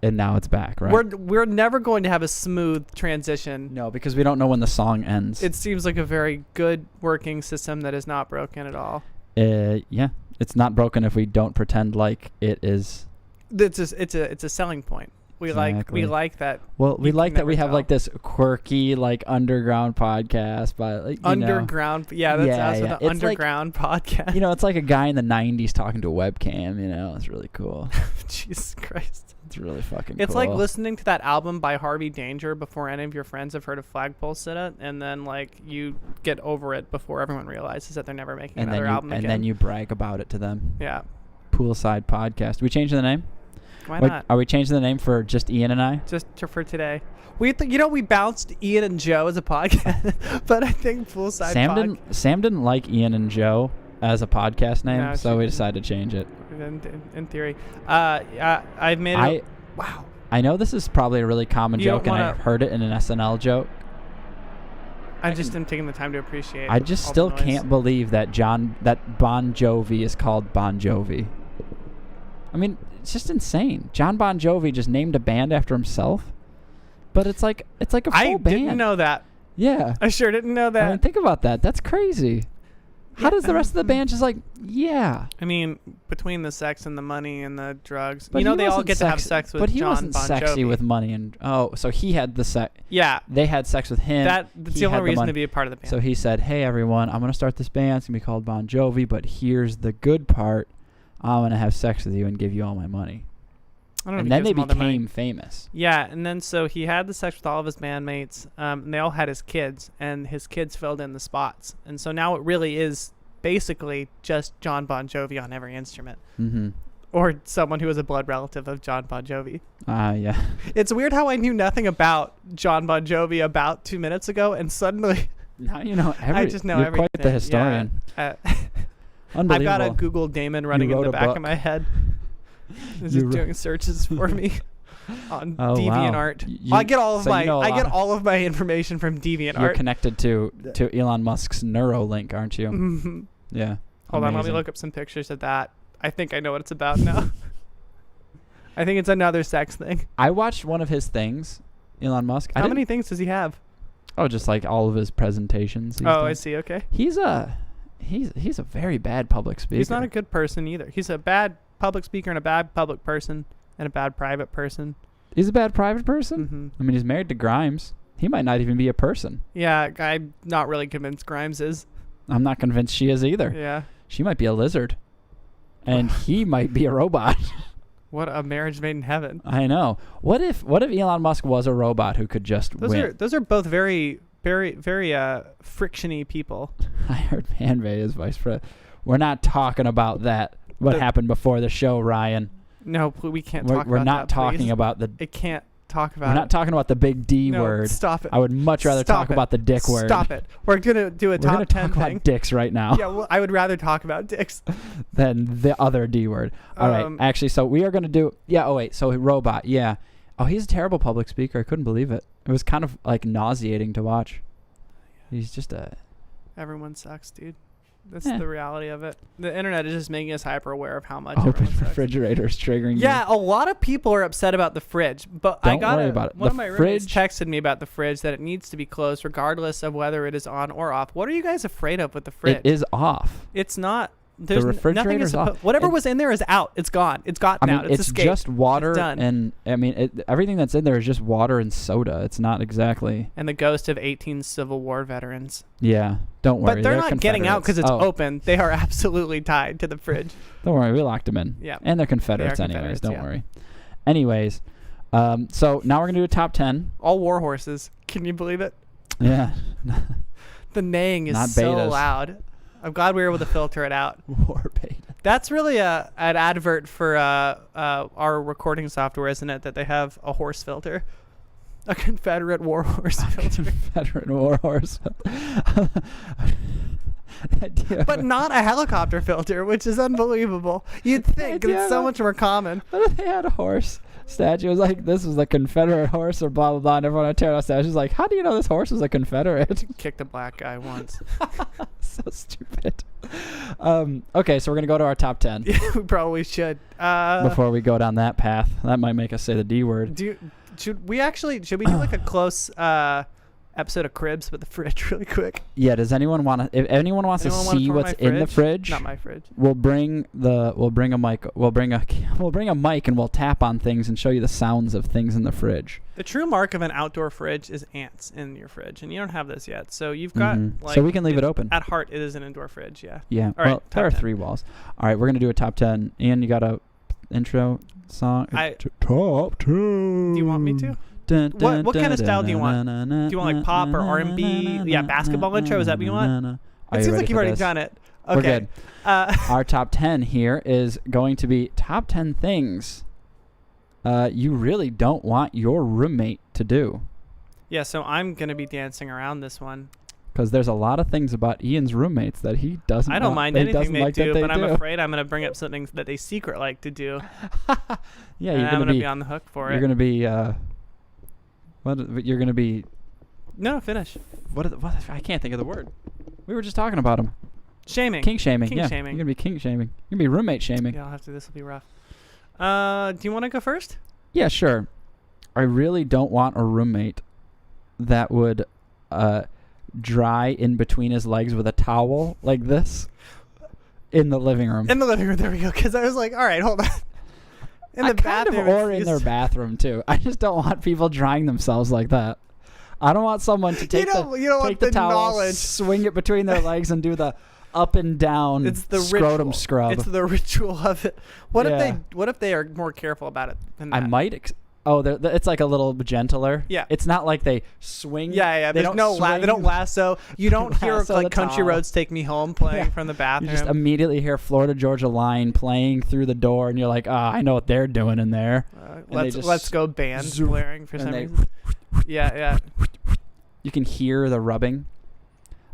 and now it's back, right? We're never going to have a smooth transition. No, because we don't know when the song ends. It seems like a very good working system that is not broken at all. Yeah, it's not broken if we don't pretend like it is. It's a selling point. We Exactly. like that. Well, we You like can that we never have like tell. this quirky like underground podcast, but like, you know, Underground. Yeah, that's Yeah, us with yeah. an It's like- underground podcast. you know, it's like a guy in the 90s talking to a webcam, you know. It's really cool. Jesus Christ. It's really fucking It's cool. like listening to that album by Harvey Danger before any of your friends have heard of Flagpole Sitta, and then like you get over it before everyone realizes that they're never making and another then you, album again. and then you brag about it to them. Yeah. Poolside podcast. We changing the name? Why Wait, not? are we changing the name for just Ian and I? Just for today. We bounced Ian and Joe as a podcast, but I think Poolside Sam didn't like Ian and Joe as a podcast name, No, so she we didn't. decided to change it. in theory. I've made it. Wow. I know this is probably a really common You don't joke, and wanna- I've heard it in an SNL joke. I just am taking the time to appreciate. I just all still the noise. can't believe that Bon Jovi is called Bon Jovi. I mean, it's just insane. John Bon Jovi just named a band after himself, but it's like a full I band. didn't know that. Yeah, I sure didn't know that. I mean, think about that. That's crazy. How does the rest of the band just like, yeah? I mean, between the sex and the money and the drugs, But you know, he they all wasn't get to have sexy- sex with But he John wasn't Bon sexy Jovi. with money, and so he had the sex. Yeah, They had sex with him. that's he the only had the reason money. to be a part of the band. So he said, "Hey everyone, I'm gonna start this band. It's gonna be called Bon Jovi, but here's the good part: I'm gonna have sex with you and give you all my money." I don't know And if then he they gives them all their money. became famous. Yeah, and then so he had the sex with all of his bandmates, and they all had his kids, and his kids filled in the spots. And so now it really is basically just John Bon Jovi on every instrument, Mm-hmm. or someone who is a blood relative of John Bon Jovi. Yeah. It's weird how I knew nothing about John Bon Jovi about 2 minutes ago, and suddenly Now you know I just know You're everything. quite the historian. Yeah. Unbelievable. I've got a Google daemon running in wrote the a back book. of my head. It's You just wro- doing searches for me on Oh, wow. DeviantArt. You- I get all of so you my know a I get lot. all of my information from You're DeviantArt. connected to Elon Musk's Neuralink, aren't you? Mhm. Yeah. Hold on, let me Amazing. look up some pictures of that. I think I know what it's about now. I think it's another sex thing. I watched one of his things, Elon Musk. How many things does he have? Oh, just like all of his presentations. he's Oh, done. I see. Okay. He's a very bad public speaker. He's not a good person either. He's a bad public speaker and a bad public person and a bad private person. He's a bad private person. Hmm. I mean, he's married to Grimes. He might not even be a person. Yeah, I'm not really convinced Grimes is. I'm not convinced she is either. Yeah. She might be a lizard, and he might be a robot. What a marriage made in heaven. I know. What if Elon Musk was a robot who could just win? Those are both very frictiony people. I heard Manvey is vice president. We're not talking about that. What The- happened before the show, Ryan? No, we can't We're, talk we're about not that, talking please. about the. It can't talk about We're it. not talking about the big D No, word. Stop it. I would much rather Stop talk it. about the dick word. Stop it. We're gonna do a We're top gonna 10 talk thing. about dicks right now Yeah, well, I would rather talk about dicks. than the other D word. All right, actually, so we are gonna do. Yeah. Oh wait. So robot. Yeah. Oh, he's a terrible public speaker. I couldn't believe it. It was kind of like nauseating to watch. He's just a. Everyone sucks, dude. That's Eh. the reality of it. The internet is just making us hyper aware of how much Open everyone sucks. refrigerators triggering. Yeah, a lot of people are upset about the fridge, but I Don't got worry about it. One The of my roommates fridge- texted me about the fridge that it needs to be closed regardless of whether it is on or off. What are you guys afraid of with the You. fridge? It is off. It's not. There's nothing. refrigerator's Is off. whatever It- was in there is out. It's gone. It's got I now. mean, it's escaped. just water done. and I mean, everything that's in there is just water and soda. It's not exactly. And the ghost of 18 Civil War veterans. Yeah, don't worry. But they're not getting out because it's Confederates. Oh, open. They are absolutely tied to the fridge. Don't worry, we locked them in. Yeah. And they're Confederates anyways. Confederates, Don't yeah. worry. Anyways, so now we're gonna do a top 10. All war horses. Can you believe it? Yeah. The neighing is Not so betas. loud. I'm glad we were able to filter it out. War beta. That's really an advert for our recording software, isn't it? That they have a horse filter, a Confederate war horse filter. Confederate war horse. But not a helicopter filter, which is unbelievable. You'd think it's so much more common. What if they had a horse statue? It was like, this was a Confederate horse or blah, blah, blah. And everyone on Pterodon statue was like, how do you know this horse was a Confederate? Kicked a black guy once. So stupid. Okay, so we're going to go to our top 10 Yeah, we probably should. before we go down that path. That might make us say the D word. Should we do like a close episode of Cribs with the fridge really quick? Yeah, does anyone want to, if anyone wants to see what's in the fridge, not my fridge. we'll bring a mic, we'll bring a mic and we'll tap on things and show you the sounds of things in the fridge. The true mark of an outdoor fridge is ants in your fridge, and you don't have this yet. So you've got so we can leave it open. At heart, it is an indoor fridge, yeah. Yeah. All right, Well, there are top 10. 3 walls. All right, we're gonna do a top 10. Ian, you got a intro song? Top 10. Do you want me to? What kind of style do you want? Do you want like pop or R&B? Yeah, basketball intro. Is that what you want? It seems like you've already done it. Okay. We're good. Our top 10 here is going to be top 10 things you really don't want your roommate to do. Yeah, so I'm going to be dancing around this one. Because there's a lot of things about Ian's roommates that he doesn't I don't mind anything they like do, but I'm afraid I'm going to bring up something that they secret like to do. Yeah, and you're I'm going to be on the hook for You're it. going to be you're going to be No, finish. what I can't think of the word. We were just talking about him. Shaming. Kink shaming. Kink Yeah. shaming. You're going to be kink shaming. You're going to be roommate shaming. Yeah, I'll have to. This will be rough. Do you want to go first? Yeah, sure. I really don't want a roommate that would dry in between his legs with a towel like this in the living room. In the living room. There we go. Because I was like, all right, hold on. In the bathroom. Or in their bathroom too. I just don't want people drying themselves like that. I don't want someone to take you don't want the the towel, knowledge. swing it between their legs, and do the up and down It's the scrotum ritual. scrub. It's the ritual of it. What Yeah. if they are more careful about it than that? I might. It's like a little gentler. Yeah. It's not like they swing. Yeah. They There's don't they don't lasso. You don't hear lasso like the Country towel. Roads Take Me Home playing Yeah. from the You bathroom. just immediately hear Florida Georgia Line playing through the door, and you're like, I know what they're doing in there. they just Let's Go band zoom, blaring for and some they- reason. Yeah. You can hear the rubbing.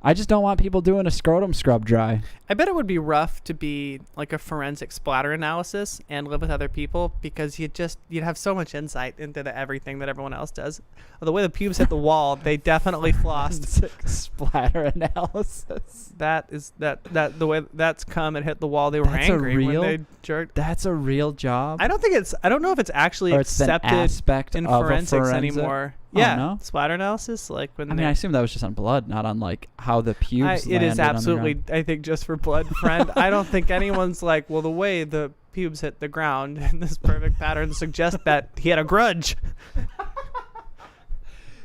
I just don't want people doing a scrotum scrub dry. I bet it would be rough to be like a forensic splatter analysis and live with other people because you'd have so much insight into everything that everyone else does. The way the pubes hit the wall, they definitely flossed. Splatter analysis. The way that's come and hit the wall, they were That's a angry real- when they jerked. That's a real job. I don't know if it's actually or it's an accepted aspect in of forensics a forensic anymore. Oh, Yeah, no? splatter analysis, like when I mean, I assume that was just on blood, not on like how the pubes. it is landed on the absolutely, ground. I think, just for blood, friend. I don't think anyone's like, well, the way the pubes hit the ground in this perfect pattern suggests that he had a grudge.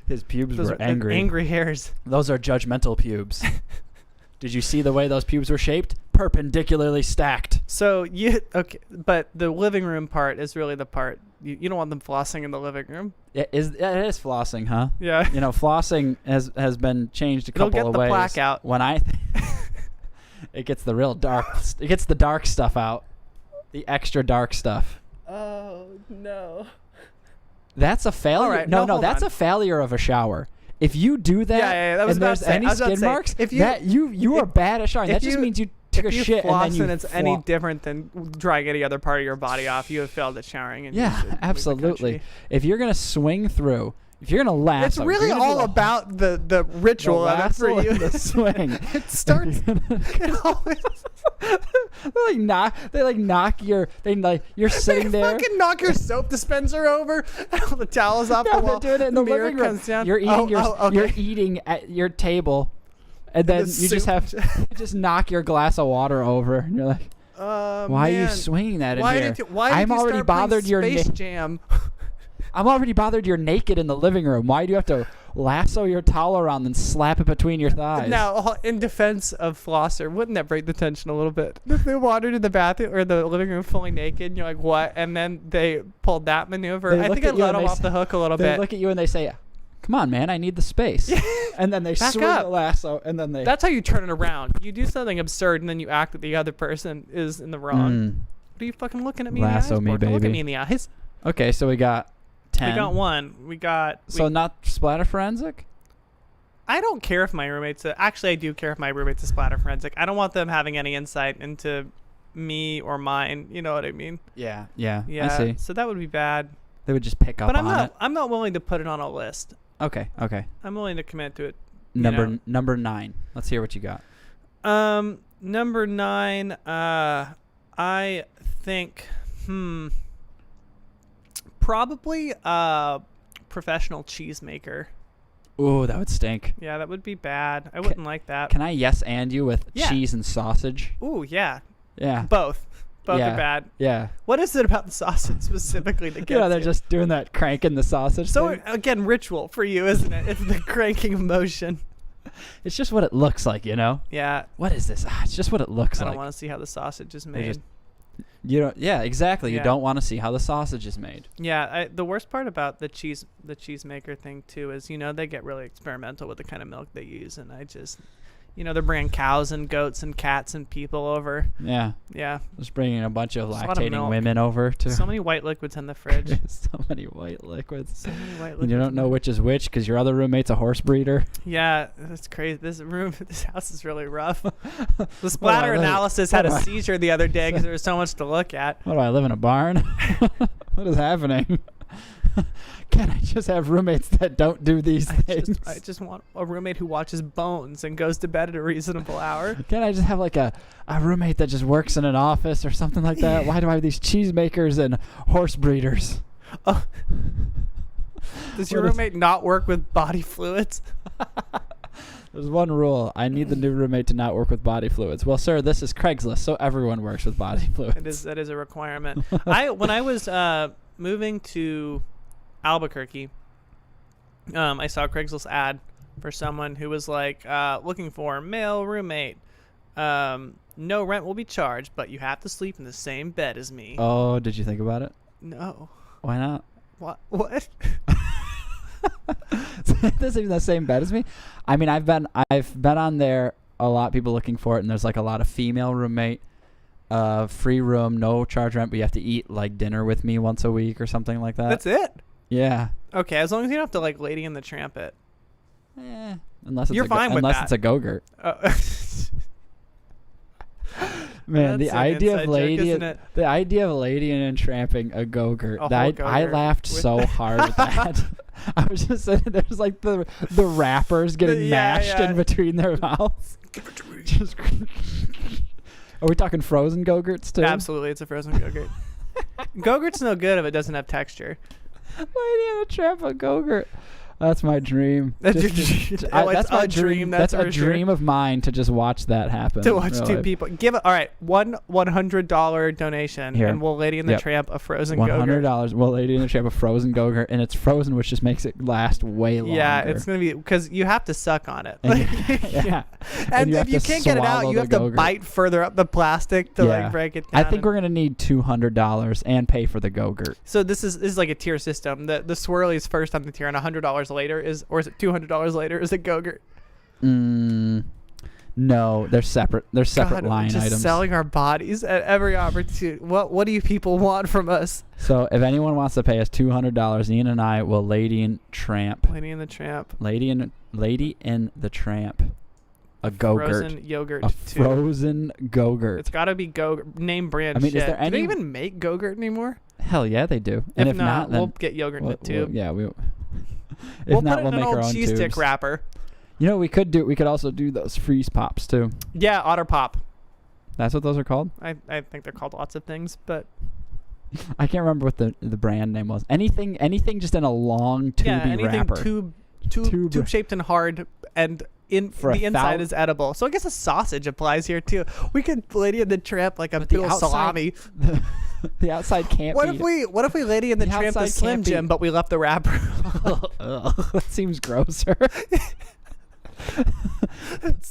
His pubes Those were are angry. angry hairs. Those are judgmental pubes. Did you see the way those pubes were shaped? Perpendicularly stacked. So but the living room part is really the part you don't want them flossing in the living room. It is flossing, huh? Yeah. You know, flossing has been changed a It'll couple get of the ways. plaque out. When it gets the real dark. It gets the dark stuff out. The extra dark stuff. Oh no. That's a failure. All right, no, no, hold that's on. a failure of a shower. If you do that, Yeah, that was and about there's to say- any I was about to skin say, marks, if you- that you are bad at showering. if That just you- means you took a If you shit floss and then you it's any different than drying any other part of your body off, you have failed at showering. And you Yeah, should leave the absolutely. country. If you're gonna swing through, if you're gonna lasso, It's really you're gonna do all about the ritual the of it for lasso you. and the swing. It starts. It always. You're sitting They there. fucking knock your soap dispenser over, and all the towels off No, the wall. they're doing it in the mirror living room. comes down. You're eating okay. you're eating at your table, and then the you just soup- have you just knock your glass of water over, and you're like, why are you Man. swinging that in Why here? did you? Why I'm did you already start playing bothered. You're Space Jam. I'm already bothered. You're naked in the living room. Why do you have to lasso your towel around and slap it between your thighs? Now, in defense of Flosser, wouldn't that break the tension a little bit? If they wandered in the bathroom or the living room fully naked, and you're like, what? And then they pulled that maneuver. They I look think at I'd you let and them they off the hook a little They bit. look at you and they say, "Come on, man, I need the space." And then they Back swing up. the lasso, and then they. That's how you turn it around. You do something absurd, and then you act that the other person is in the wrong. What are you fucking looking at me Lasso in the me, eyes for? Don't look baby. at me in the eyes. Okay, so we got 10. We got one. So not splatter forensic? I don't care if my roommate's actually I do care if my roommate's a splatter forensic. I don't want them having any insight into me or mine. You know what I mean? Yeah. Yeah. I see. So that would be bad. They would just pick up But on it. I'm not willing to put it on a list. Okay. I'm willing to commit to it. Number 9. Let's hear what you got. Number 9. I think. Probably professional cheesemaker. Ooh, that would stink. Yeah, that would be bad. I wouldn't like that. Can I yes and you with Yeah. cheese and sausage? Ooh, yeah. Yeah. Both are Yeah. bad. Yeah. What is it about the sausage specifically that gets You know, they're you? just doing that cranking the sausage So thing. again, ritual for you, isn't it? It's the cranking motion. It's just what it looks like, you know? Yeah. What is this? It's just what it looks I like. don't want to see how the sausage is They made. just- You don't. Yeah, exactly. Yeah. You don't want to see how the sausage is made. Yeah, the worst part about the cheesemaker thing too is, they get really experimental with the kind of milk they use, and I just, they're bringing cows and goats and cats and people over. Yeah. Yeah, Just bringing a bunch of There's a lot of lactating milk. women over to. so many white liquids in the fridge. So many white liquids. So many white And liquids. you don't know which is which because your other roommate's a horse breeder. Yeah, that's crazy. This house is really rough. The splatter I live- analysis had a what do I- seizure the other day because there was so much to look at. What do I live in a barn? What is happening? Can I just have roommates that don't do these things? I just want a roommate who watches Bones and goes to bed at a reasonable hour. Can I just have like a roommate that just works in an office or something like that? Why do I have these cheesemakers and horse breeders? Does your What is- roommate not work with body fluids? There's one rule. I need the new roommate to not work with body fluids. Well, sir, this is Craigslist, so everyone works with body fluids. That is a requirement. When I was moving to Albuquerque, I saw a Craigslist ad for someone who was like looking for male roommate. No rent will be charged, but you have to sleep in the same bed as me. Oh, did you think about it? No. Why not? What? This isn't the same bed as me. I mean, I've been on there a lot. People looking for it, and there's like a lot of female roommate, free room, no charge rent, but you have to eat like dinner with me once a week or something like that. That's it? Yeah. Okay, as long as you don't have to like Lady in the Tramp it. Unless it's You're fine with unless that. it's a go-gurt. Oh. Man, That's the an idea inside of joke, lady, isn't it? the idea of lady and tramping a go-gurt. A whole I go-gurt laughed with- so hard at that. I was just sitting there's like the wrappers getting Yeah, mashed yeah. in between their mouths. Just Are we talking frozen go-gurts too? Absolutely, it's a frozen Go-Gurt. Go-Gurt's no good if it doesn't have texture. Lady and a tramp a go-gurt. That's my dream. That's Just your- to- oh, that's it's my a dream, that's a for sure. dream of mine to just watch that happen. To watch in real two life. people all right, one $100 donation, Here. and we'll Lady in the Yep. Tramp a frozen $100. Go-Gurt. Well, Lady in the Tramp a frozen go-gurt, and it's frozen, which just makes it last way longer. Yeah, it's gonna be because you have to suck on it. And Like, yeah. And you if have you to can't get it out, swallow you the have to Go-Gurt. bite further up the plastic to Yeah. like break it I down. think we're gonna need $200 and pay for the go-gurt. So this is like a tier system. The swirly is first on the tier, and $100 later is it $200 later is a Go-Gurt. No, they're separate. They're separate God, line we're just items. selling our bodies at every opportunity. What do you people want from us? So if anyone wants to pay us $200, Ian and I will Lady and Tramp. Lady in the Tramp. Lady and the Tramp. A go-gurt. Frozen yogurt. A too. frozen go-gurt. It's got to be name brand I mean, shit. is there Do any- they even make Go-Gurt anymore? Hell yeah, they do. And if not, then we'll get yogurt in the tube. yeah, we. If We'll not, put it we'll in make an our old own cheese tubes. stick wrapper. You know what we could do? We could also do those freeze pops too. Yeah, Otter Pop. That's what those are called. I think they're called lots of things, but I can't remember what the brand name was. Anything just in a long tubey yeah, anything wrapper. tube shaped and hard, and For the a inside is edible. So I guess a sausage applies here too. We could Lady in the Tramp like a But the bit of outside- salami. The outside can't What be. if we Lady in the The Tramp the outside Slim can't be- Jim, but we left the wrapper? Ugh, that seems grosser.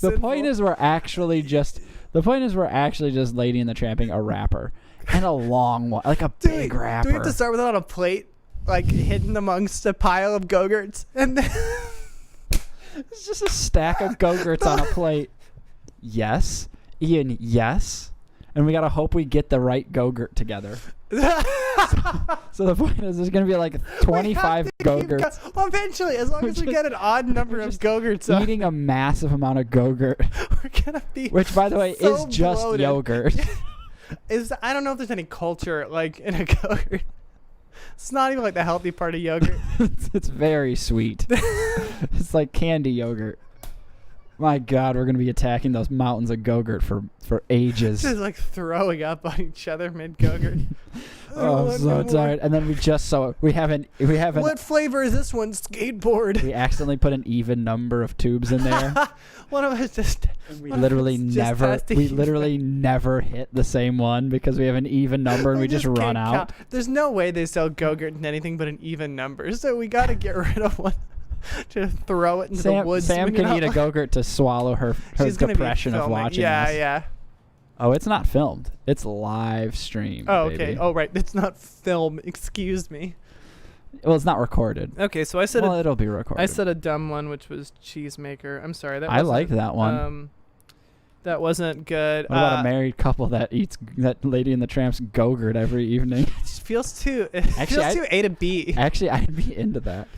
The point is we're actually just Lady in the Tramping a wrapper and a long one, like a big wrapper. Do we have to start with it on a plate, like hidden amongst a pile of Go-Gurts, and then It's just a stack of go-gurts on a plate. Yes, Ian. Yes, and we gotta hope we get the right Go-Gurt together. So the point is, there's gonna be like 25 Go-Gurts. Eventually, as long as we get an odd number of Go-Gurts, Eating a massive amount of Go-Gurt, we're gonna be. which, by the way, so is just bloated. yogurt. I don't know if there's any culture like in a Go-Gurt. It's not even like the healthy part of yogurt. It's very sweet. It's like candy yogurt. My God, we're gonna be attacking those mountains of Go-Gurt for ages. Just like throwing up on each other mid Go-Gurt. Oh, I'm so tired. And then we haven't. What flavor is this one? Skateboard. We accidentally put an even number of tubes in there. One of us just. We literally never hit the same one because we have an even number and we just run can't out. count. There's no way they sell Go-Gurt in anything but an even number, so we got to get rid of one. Just throw it into the woods. Sam can eat a Go-Gurt to swallow her She's gonna be depression of filming. watching Yeah, this. yeah. Oh, it's not filmed. It's live streamed. Oh, okay. baby. Oh, right. It's not film. Excuse me. Well, it's not recorded. Okay, so I said Well, it'll be recorded. I said a dumb one, which was Cheesemaker. I'm sorry. I like that one. That wasn't good. What about a married couple that eats that Lady and the Tramp's Go-Gurt every evening? It just feels too. Actually, feels too A to B. Actually, I'd be into that.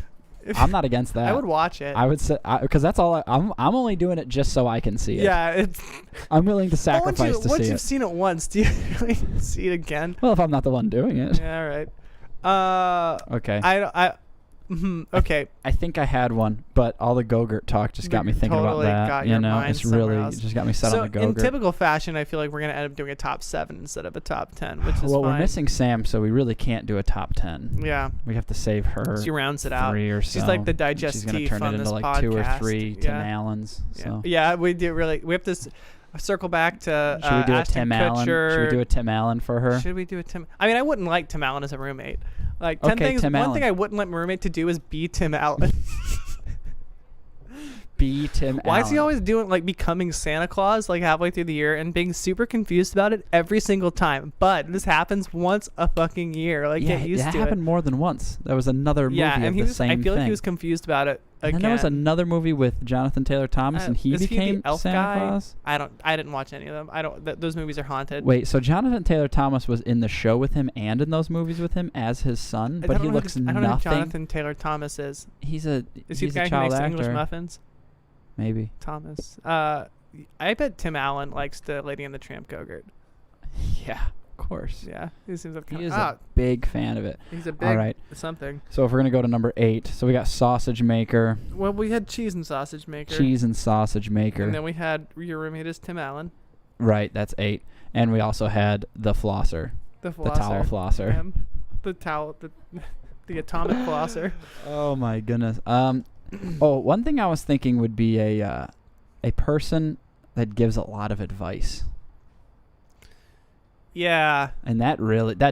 I'm not against that. I would watch it. I would say because that's all. I'm only doing it just so I can see it. Yeah, it's. I'm willing to sacrifice to see Once it. you've seen it once, do you really see it again? Well, if I'm not the one doing it. Yeah, all right. Okay. Okay. I think I had one, but all the Go-Gurt talk just got me thinking about Totally that. got You your know, mind it's somewhere really else. just got me set on the In Go-Gurt. typical fashion, I feel like we're gonna end up doing a top 7 instead of a top 10, which is well, fine. we're missing Sam, so we really can't do a top 10. Yeah. We have to save her. She rounds it out. 3 or so. She's like the and She's gonna digestive turn on it this into like 2 or podcast. 3 Yeah. Tim Allens. Yeah. So. Yeah, we do really. We have to circle back to Should we do a Ashton Tim Allen? Kutcher. Should we do a Tim Allen for her? Should we do a Tim? I mean, I wouldn't like Tim Allen as a roommate. Like 10 Okay, things. Tim One Allen. thing I wouldn't let my roommate to do is be Tim Allen. Be Tim Why Allen. is he always doing like becoming Santa Claus like halfway through the year and being super confused about it every single time? But this happens once a fucking year. Like Yeah, get used that to happened it. more than once. There was another movie Yeah, and of he the was. same I feel thing. like he was confused about it again. And then there was another movie with Jonathan Taylor Thomas, and he is became the elf Santa guy? Claus. I didn't watch any of them. I don't. Those movies are haunted. Wait, so Jonathan Taylor Thomas was in the show with him and in those movies with him as his son, I but don't he know looks I don't know who nothing. Jonathan Taylor Thomas is. He's Is he he's the guy a who child makes English actor. muffins? Maybe. Thomas. I bet Tim Allen likes the Lady and the Tramp Go-Gurt. Yeah, of course. Yeah, he seems like He is a big fan of it. he's a big All right. something. So if we're gonna go to number 8, so we got Sausage Maker, Well, we had Cheese and Sausage Maker. Cheese and Sausage Maker. And then we had Your Roommate is Tim Allen. Right, that's 8. And we also had the flosser, The the towel flosser. Him. The towel. The atomic flosser. Oh my goodness. One thing I was thinking would be a person that gives a lot of advice. Yeah. And that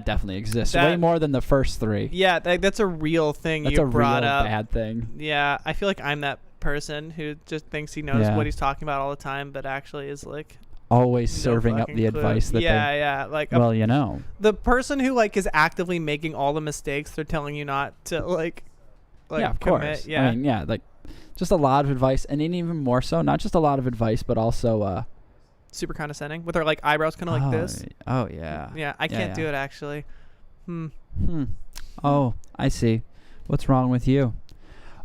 definitely exists. Way That- more than the first 3. Yeah, that's a real thing That's you a real brought up. bad thing. Yeah, I feel like I'm that person who just thinks he knows Yeah. what he's talking about all the time, but actually is like Always no serving up fucking the clue. advice that Yeah, like well, you know. the person who like is actively making all the mistakes they're telling you not to like Yeah, of commit. course. Yeah. I mean, yeah, like just a lot of advice, and then even more so, not just a lot of advice, but also super condescending with her like eyebrows kind of like this. Oh yeah. Yeah, I can't do yeah. it actually. Oh, I see. What's wrong with you?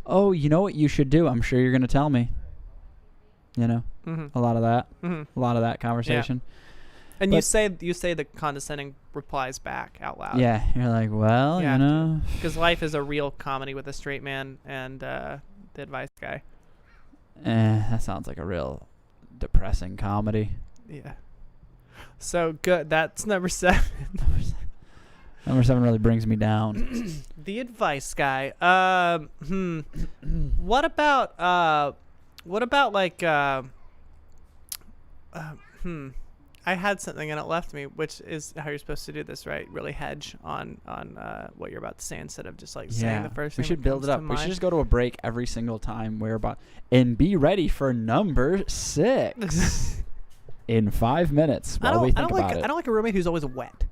Oh, you know what you should do? I'm sure you're going to tell me. You know, Mm-hmm. a lot of that. Mm-hmm. A lot of that conversation. And But- you say the condescending replies back out loud. Yeah, you're like, well, Yeah. you know. Because life is a real comedy with a straight man and the advice guy. That sounds like a real depressing comedy. Yeah. So good. That's number 7. Number 7 really brings me down. The advice guy. What about like I had something and it left me, which is how you're supposed to do this, right? Really hedge on what you're about to say instead of just like saying the first thing. We should that build comes it to up. We mind. should just go to a break every single time we're about and be ready for number 6 in 5 minutes while we think about it. I don't like a roommate who's always wet.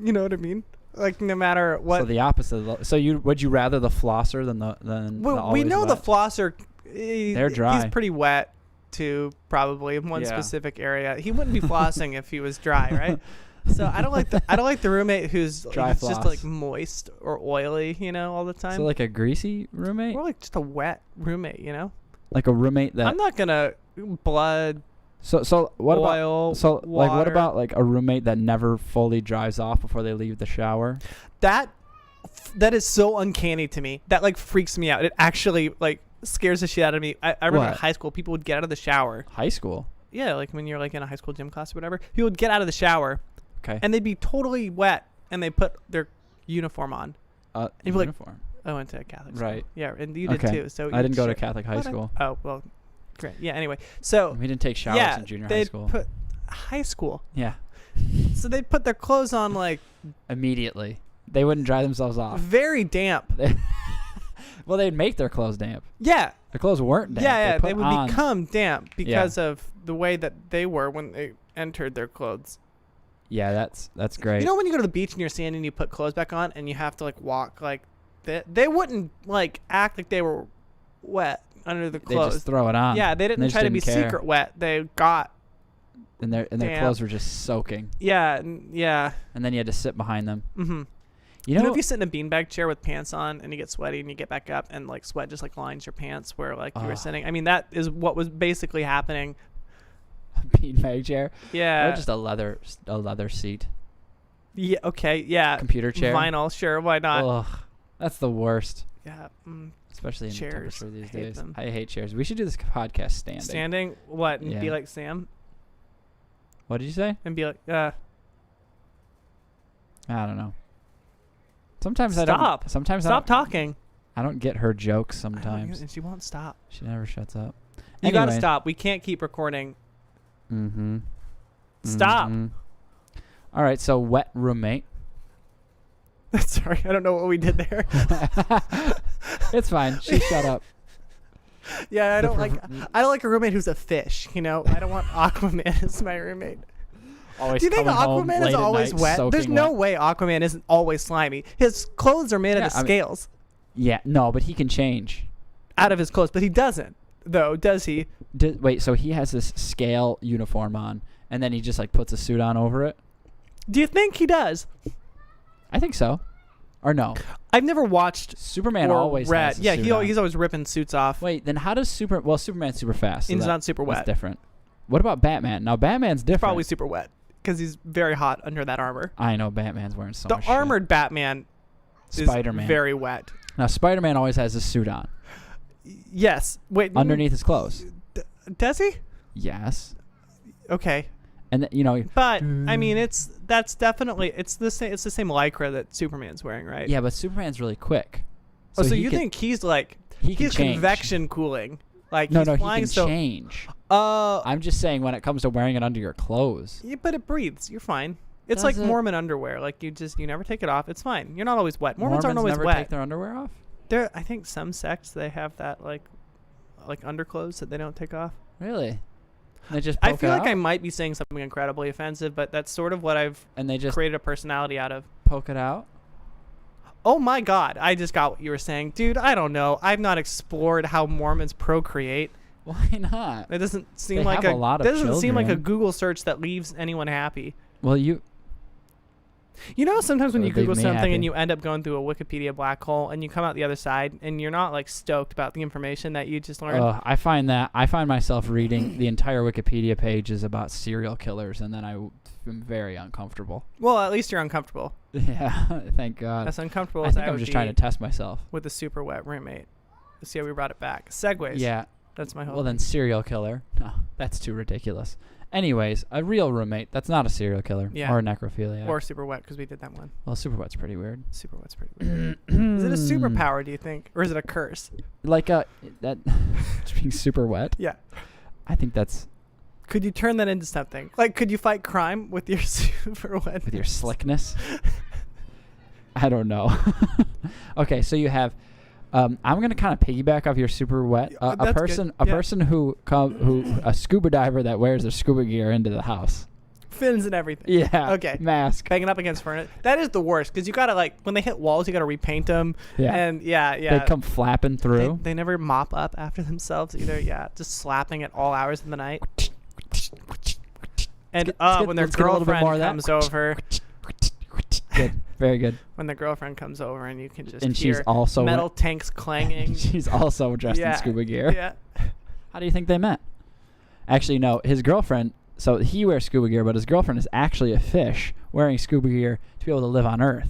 You know what I mean? Like no matter what. So the opposite. So would you rather the flosser than the we always know wet? the flosser. They're dry. He's pretty wet. tube probably in one Yeah. specific area. He wouldn't be flossing if he was dry, right? So I don't like the roommate who's Dry just floss. like moist or oily, all the time. So like a greasy roommate, or like just a wet roommate, like a roommate that. I'm not gonna blood, So what about? oil, So like what water. about like a roommate that never fully dries off before they leave the shower? That is so uncanny to me. That like freaks me out. It actually like scares the shit out of me. I remember in What? high school, people would get out of the shower. High school. Yeah, like when you're like in a high school gym class or whatever, people would get out of the shower Okay. and they'd be totally wet and they put their uniform on. you'd be like, uniform. I went to a Catholic school. Right. Yeah, and you did Okay. too. So I didn't go to shit. Catholic high What? school. Oh well, great. Yeah. Anyway, so We didn't take showers yeah, in junior high they'd school. put high school. Yeah. So they'd put their clothes on like Immediately. They wouldn't dry themselves off. very damp. Well, they'd make their clothes damp. Yeah. Their clothes weren't damp. Yeah, put they would on- become damp because of the way that they were when they entered their clothes. Yeah, that's great. You know when you go to the beach and you're standing and you put clothes back on and you have to like walk like that? They wouldn't like act like they were wet under the they clothes. just throw it on. Yeah, they didn't just try to be didn't care. secret wet. They got And their Damp. clothes were just soaking. yeah. And then you had to sit behind them. Mm-hmm. You You know know, if you sit in a beanbag chair with pants on and you get sweaty and you get back up and like sweat just like lines your pants where like you were Ugh. sitting. I mean that is what was basically happening. beanbag chair. Yeah. Or just a leather seat. Yeah. Okay. Yeah. Computer chair. Vinyl. Sure. Why not? Ugh, that's the worst. Yeah. Especially in the Chairs. temperature these I hate days. them. I hate chairs. We should do this podcast standing. Standing. What? And be Yeah. like Sam What did you say? and be like I don't know. Sometimes Stop. I don't. Sometimes stop talking. I don't get her jokes I don't sometimes. and she won't stop. She never shuts up. You gotta stop. We can't keep recording. Mm-hmm. Stop. All right, so wet roommate. Sorry, I don't know what we did there. It's fine. She shut up. Yeah, I The don't like a roommate who's a fish. I don't want Aquaman as my roommate. Always Do you think coming home Aquaman late is at always night, wet? There's soaking no wet. way Aquaman isn't always slimy. His clothes are made out of Yeah, I mean- scales Yeah, no, but he can change. out of his clothes, but he doesn't, though, does he? Wait, so he has this scale uniform on, and then he just like puts a suit on over it? Do you think he does? I think so. Or no? I've never watched Superman or always read. has a Yeah, suit on. he's always ripping suits off. Wait, then how does Superman's super fast. So He's that- not super that's wet. different. What about Batman? Now Batman's different. Probably super wet because he's very hot under that armor. I know Batman's wearing so The much shit. armored Batman is Spider-Man. very wet. Now Spider-Man always has a suit on Yes. Wait. underneath his clothes. Does he? Yes. Okay. And But I mean, that's definitely it's the same lycra that Superman's wearing, right? yeah, but Superman's really quick. Oh, so he you can- think he's like he can he's change. convection cooling? Like No, he's no, he flying can so. change. Uh, I'm just saying when it comes to wearing it under your clothes. yeah, but it breathes. You're fine. It's Does like it? Mormon underwear. Like you never take it off. It's fine. You're not always wet. Mormons aren't always never wet. take their underwear off? I think some sects they have that like underclothes that they don't take off. Really? They just I poke feel it like out? I might be saying something incredibly offensive, but that's sort of what I've And they just created a personality out of. poke it out? Oh my God! I just got what you were saying, dude. I don't know. I've not explored how Mormons procreate. Why not? It doesn't seem They like have a lot of doesn't seem like a children. Google search that leaves anyone happy. Well, you You know, sometimes when Or you leave Google me something happy. and you end up going through a Wikipedia black hole and you come out the other side and you're not like stoked about the information that you just learned. I find myself reading the entire Wikipedia page is about serial killers, and then I'm very uncomfortable. Well, at least you're uncomfortable. Yeah, thank God. As uncomfortable I as think I I'm would just be trying to test myself. with a super wet roommate. Let's see how we brought it back. Segways. Yeah. That's my whole. Well, then serial killer. No, that's too ridiculous. Anyways, a real roommate. That's not a serial killer. Yeah. Or a necrophiliac. Or super wet because we did that one. Well, super wet's pretty weird. Super wet's pretty weird. Is it a superpower? Do you think, or is it a curse? Like that being super wet. Yeah. I think that's Could you turn that into something? Like, could you fight crime with your super wet? with your slickness. I don't know. Okay, so you have. I'm gonna kind of piggyback off your super wet. A That's person, good. Yeah. person who a scuba diver that wears their scuba gear into the house. fins and everything. Yeah. Okay. Mask. Banging up against furniture. That is the worst because you gotta like when they hit walls, you gotta repaint them. Yeah. And yeah. They come flapping through. They never mop up after themselves either. Yeah, just slapping at all hours of the night. And when their let's get a little bit more girlfriend of that. comes over, Good. Very good. when the girlfriend comes over and you can just And hear she's also metal tanks clanging. she's also dressed in Yeah, scuba gear. Yeah. How do you think they met? Actually, no. His girlfriend. So he wears scuba gear, but his girlfriend is actually a fish wearing scuba gear to be able to live on Earth.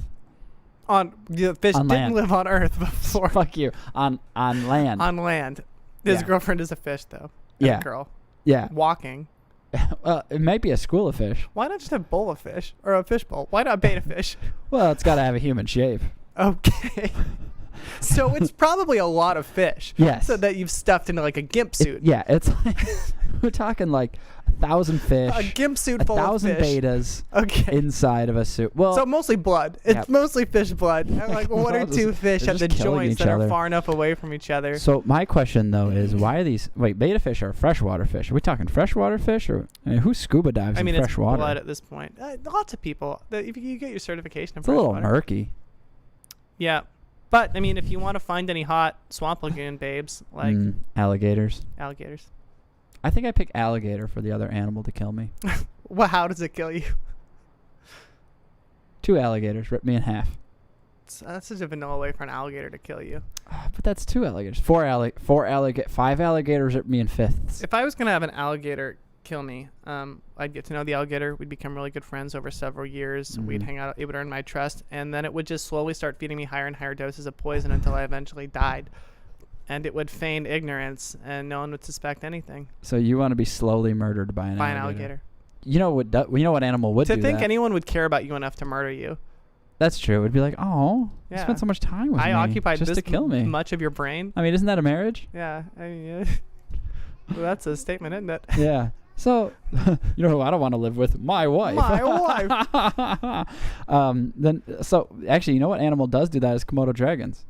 The fish On didn't land. live on Earth before. Fuck you. On land. On land. His Yeah. girlfriend is a fish though. And Yeah. A girl Yeah. walking. Well, it might be a school of fish. Why not just a bowl of fish or a fish bowl? Why not beta fish? Well, it's got to have a human shape. Okay. So it's probably a lot of fish. Yes. So that you've stuffed into like a gimp suit. Yeah, it's like we're talking like 1,000 fish, A gimp suit a full of 1,000 fish. betas Okay. inside of a suit. Well, So mostly blood. It's Yep. mostly fish blood. And like one or Well, two fish they're at the just killing joints each that other. are far enough away from each other. so my question though is, why are these? Wait, beta fish are freshwater fish. Are we talking freshwater fish, or I mean, who scuba dives I mean, in it's fresh water? blood at this point. Lots of people. If you get your certification in It's a little freshwater. murky. Yeah. But, I mean, if you want to find any hot swamp lagoon babes, like Alligators. alligators. I think I pick alligator for the other animal to kill me. Well, how does it kill you? 2 alligators rip me in half. That's such a vanilla way for an alligator to kill you. But that's 2 alligators. 5 alligators rip me in fifths. If I was going to have an alligator kill me, I'd get to know the alligator. We'd become really good friends over several years. We'd hang out. It would earn my trust. And then it would just slowly start feeding me higher and higher doses of poison until I eventually died. And it would feign ignorance, and no one would suspect anything So you want to be slowly murdered by an by an alligator? alligator. You know what animal would To do think that? anyone would care about you enough to murder you. That's true. It'd be like, oh, you Yeah. spent so much time with me I occupied just this to kill me. much of your brain. I mean, isn't that a marriage? Yeah, I mean, yeah. Well, that's a statement, isn't it? Yeah. So, you know who I don't want to live with? My wife. My wife. So actually, you know what animal does do that is Komodo dragons.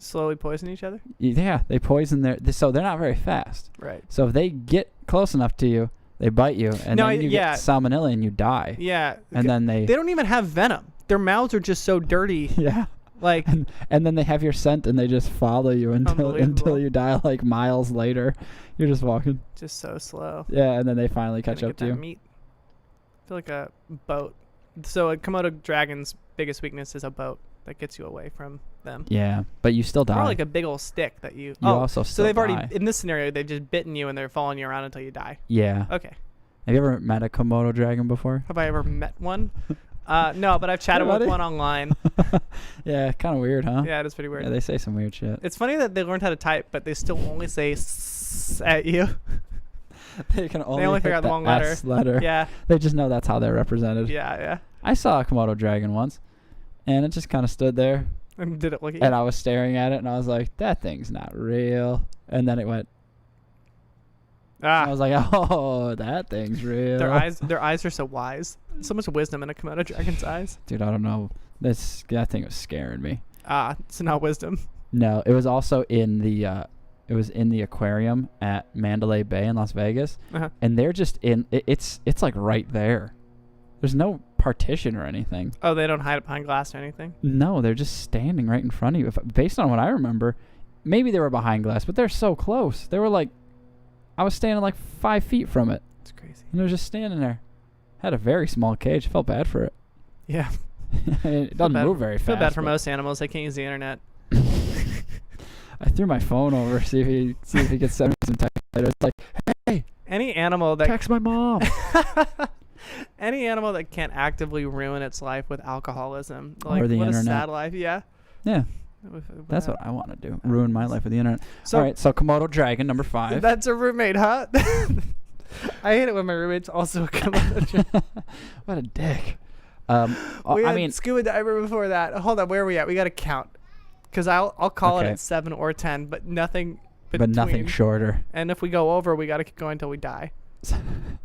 Slowly poison each other. Yeah, they poison so they're not very fast. Right. So if they get close enough to you, they bite you, and No, then you yeah. get salmonella and you die. Yeah. And then they They don't even have venom. Their mouths are just so dirty. yeah. Like, And then they have your scent and they just follow you until Unbelievable. you die like miles later. You're just walking. just so slow. Yeah, and then they finally catch Gotta up get to that you. meat. I feel like a boat. So a Komodo dragon's biggest weakness is a boat that gets you away from them. Yeah, but you still die. Or like a big old stick that you. You also so still they've already die. in this scenario they've just bitten you and they're following you around until you die. Yeah. Okay. Have you ever met a Komodo dragon before? Have I ever met one? No, but I've chatted Hey, with buddy. one online. Yeah, kind of weird, huh? Yeah, it is pretty weird. Yeah, they say some weird shit. It's funny that they learned how to type, but they still only say s at you. They can only, only hit figure out the the wrong letter. S letter. Yeah, They just know that's how they're represented. yeah. I saw a Komodo dragon once, and it just kind of stood there, And did it look at you? and I was staring at it, and I was like, that thing's not real. And then it went, I was like, oh, that thing's real. Their eyes are so wise. So much wisdom in a Komodo dragon's eyes. Dude, I don't know. That thing was scaring me. It's not wisdom. No, it was also in the aquarium at Mandalay Bay in Las Vegas, Uh-huh. and they're just it's like right there. There's no partition or anything. Oh, they don't hide it behind glass or anything. No, they're just standing right in front of you. Based on what I remember, maybe they were behind glass, but they're so close. They were like, I was standing like 5 feet from it, It's crazy. and it was just standing there. Had a very small cage. Felt bad for it. Yeah. It doesn't bad- move very fast. Feel bad for but most animals. They can't use the internet. I threw my phone over see if he could send me some text later. It's like, hey, Any animal that text my mom. any animal that can't actively ruin its life with alcoholism, Or like the what a internet. sad life. Yeah. Yeah, that's what I want to do. Ruin my life with the internet. So All right, so Komodo dragon number 5. that's a roommate, huh? I hate it when my roommate's also a Komodo dragon. What a dick. We I had mean, scuba diver before that. Hold on, where are we at? We got to count. Because I'll call it Okay. at 7 or 10, but nothing but between. nothing shorter And if we go over, we got to keep going until we die.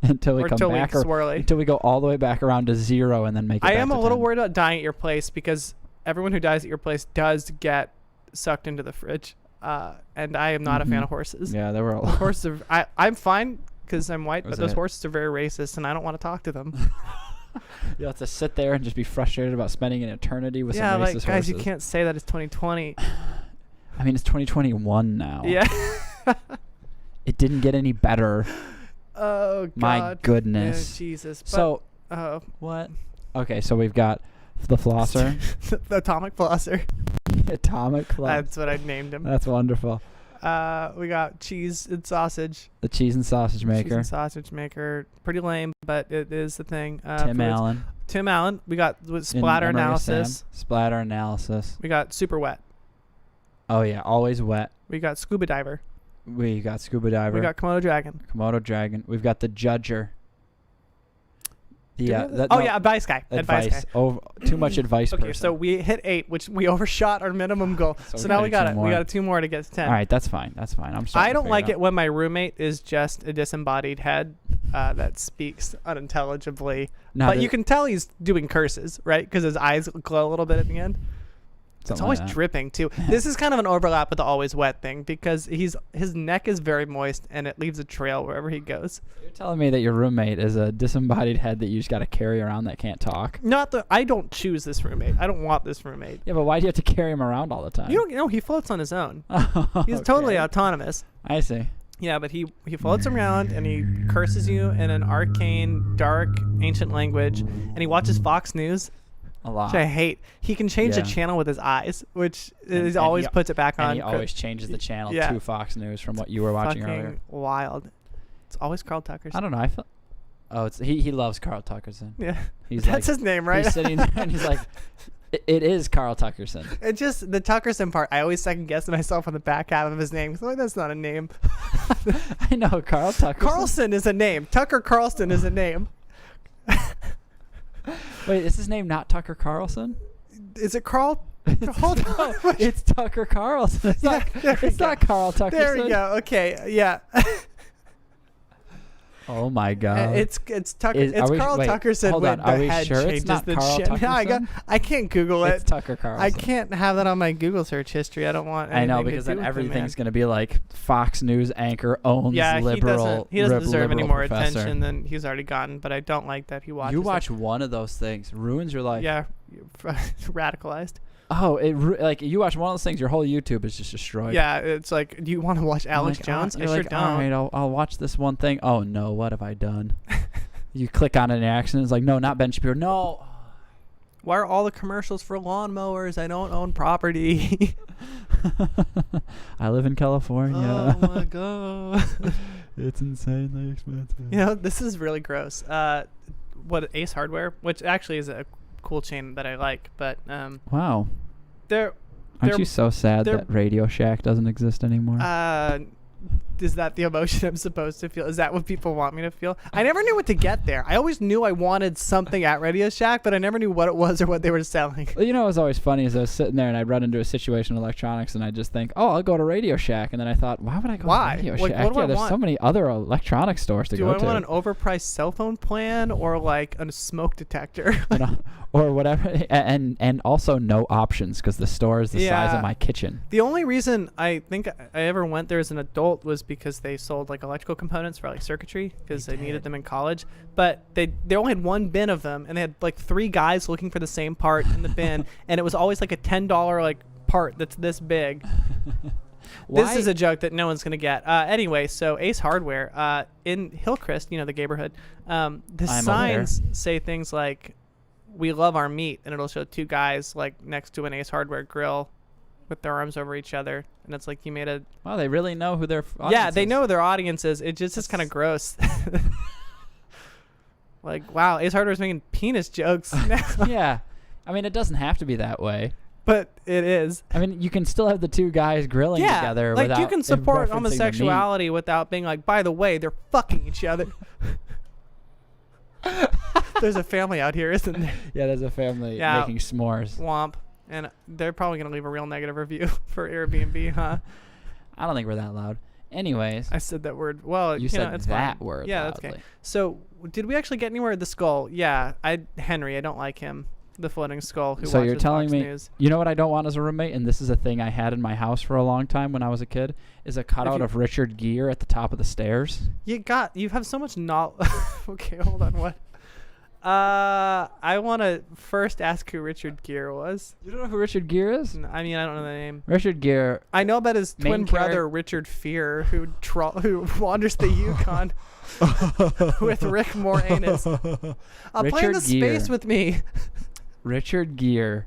until we Or come until we back, or swirly. until we go all the way back around to 0 and then make it. I back am to a little 10. worried about dying at your place because everyone who dies at your place does get sucked into the fridge. And I am not a fan of horses. Yeah, there were a lot. Horses are, I'm fine because I'm white, but Was those it? horses are very racist, and I don't want to talk to them. You'll have to sit there and just be frustrated about spending an eternity with Yeah, some like racist guys, horses. you can't say that it's 2020. I mean, it's 2021 now. Yeah. It didn't get any better. Oh God. My goodness. Yeah, Jesus. But, So, uh, what? Okay, so we've got the flosser. the atomic flosser. Atomic floss. That's what I named him. That's wonderful. We got cheese and sausage. The cheese and sausage maker. Cheese and sausage maker. Pretty lame, but it is the thing. Tim Allen. Tim Allen. We got with in splatter Memory of analysis. Sam. Splatter analysis. We got super wet. Oh, yeah. Always wet. We got scuba diver. We got scuba diver. We got Komodo dragon. Komodo dragon. We've got the judger. Yeah. Advice guy. Advice guy. Oh, too much advice. Okay, person. so we hit 8, which we overshot our minimum goal. So now we got it. We got 2 more to get to 10. All right, that's fine. That's fine. I'm sorry. I don't like it when my roommate is just a disembodied head that speaks unintelligibly. But you can tell he's doing curses, right? Because his eyes glow a little bit at the end. It's always dripping too. This is kind of an overlap with the always wet thing because his neck is very moist and it leaves a trail wherever he goes. You're telling me that your roommate is a disembodied head that you just got to carry around that can't talk? I don't choose this roommate. I don't want this roommate. Yeah, but why do you have to carry him around all the time? You don't know he floats on his own. Oh, He's totally autonomous. I see. Yeah, but he floats around and he curses you in an arcane, dark, ancient language, and he watches Fox News. A lot. Which I hate. He can change the channel with his eyes, which is always puts it back on. And he always changes the channel to Fox News from what you were watching earlier. Wild. It's always Carl Tuckerson. I don't know. I feel. Oh, he loves Carl Tuckerson. Yeah, That's like, his name, right? He's sitting there and he's like, it is Carl Tuckerson. It just the Tuckerson part. I always second guess myself on the back half of his name. So like, that's not a name. I know Carl Tuckerson. Carlson is a name. Tucker Carlson is a name. Wait, is his name not Tucker Carlson? Is it Carl? Hold on. It's Tucker Carlson. It's not Carl Tuckerson. There we go. Okay. Yeah. Oh my God. It's Tucker. It's Carl Tuckerson when the head changes the shit. No, I can't Google it. It's Tucker Carlson. I can't have that on my Google search history. I don't want. I know because then everything's going to be like Fox News anchor owns liberal. He doesn't deserve any more professor. attention than he's already gotten. But I don't like that he watches. You watch one of those things, ruins your life. Yeah, radicalized. Oh, like you watch one of those things, your whole YouTube is just destroyed. Yeah, it's like, do you want to watch Alex Jones? I sure don't. All right, I'll watch this one thing. Oh no, what have I done? You click on it in accident. It's like, no, not Ben Shapiro. No. Why are all the commercials for lawnmowers? I don't own property. I live in California. Oh my God. It's insanely expensive. You know, this is really gross. What Ace Hardware, which actually is a cool chain that I like, but wow. Aren't you so sad that Radio Shack doesn't exist anymore? Is that the emotion I'm supposed to feel? Is that what people want me to feel? I never knew what to get there. I always knew I wanted something at Radio Shack, but I never knew what it was or what they were selling. Well, you know what was always funny is I was sitting there and I'd run into a situation in electronics and I'd just think, oh, I'll go to Radio Shack. And then I thought, why would I go to Radio Shack? What do I there's want? so many other electronic stores to go to. Do I want an overpriced cell phone plan or like a smoke detector? Or whatever, and also no options because the store is the size of my kitchen. The only reason I think I ever went there as an adult was because they sold like electrical components for like circuitry because they needed them in college. But they only had one bin of them, and they had like 3 guys looking for the same part in the bin, and it was always like a $10 like part that's this big. This is a joke that no one's gonna get. Anyway, so Ace Hardware in Hillcrest, you know, the neighborhood. The signs say things like, "We love our meat," and it'll show 2 guys like next to an Ace Hardware grill with their arms over each other, and it's like you made a. Wow, they really know who their audience yeah, they know who their audience is. It just is kind of gross. Like, wow, Ace Hardware's making penis jokes now. Yeah, I mean, it doesn't have to be that way. But it is. I mean, you can still have the 2 guys grilling together. Like you can support homosexuality without being like, by the way, they're fucking each other. There's a family out here, isn't there? Yeah, there's a family making s'mores. Womp. And they're probably going to leave a real negative review for Airbnb, huh? I don't think we're that loud. Anyways. I said that word. Well, you said it's that fine. word Yeah, loudly. that's okay. So, did we actually get anywhere with the skull? Yeah, Henry, I don't like him. the floating skull who So watches you're telling Fox me, News. you know what I don't want as a roommate, and this is a thing I had in my house for a long time when I was a kid, is a cutout you- of Richard Gere at the top of the stairs. You have so much knowledge. Okay, hold on. What? I want to first ask who Richard Gere was. You don't know who Richard Gere is? I mean, I don't know the name. Richard Gere. I know about his twin Main brother Richard Fear, who wanders the Yukon with Rick Moranis. I'll play in Richard the space Gere. with me. Richard Gere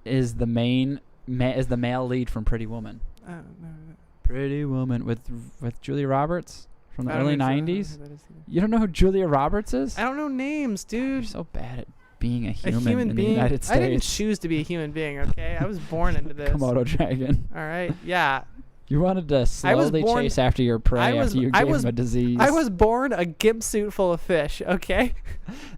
is the is the male lead from Pretty Woman. Pretty Woman with Julia Roberts from the early 90s. You don't know who Julia Roberts is? I don't know names, You're dude. so bad at being a A human, human in being. the United I didn't States. choose to be a human being. Okay, I was born into this. Komodo dragon. All right. Yeah. You wanted to I was slowly born- chase after your prey after you gave him a disease. I was born a gimp suit full of fish. Okay.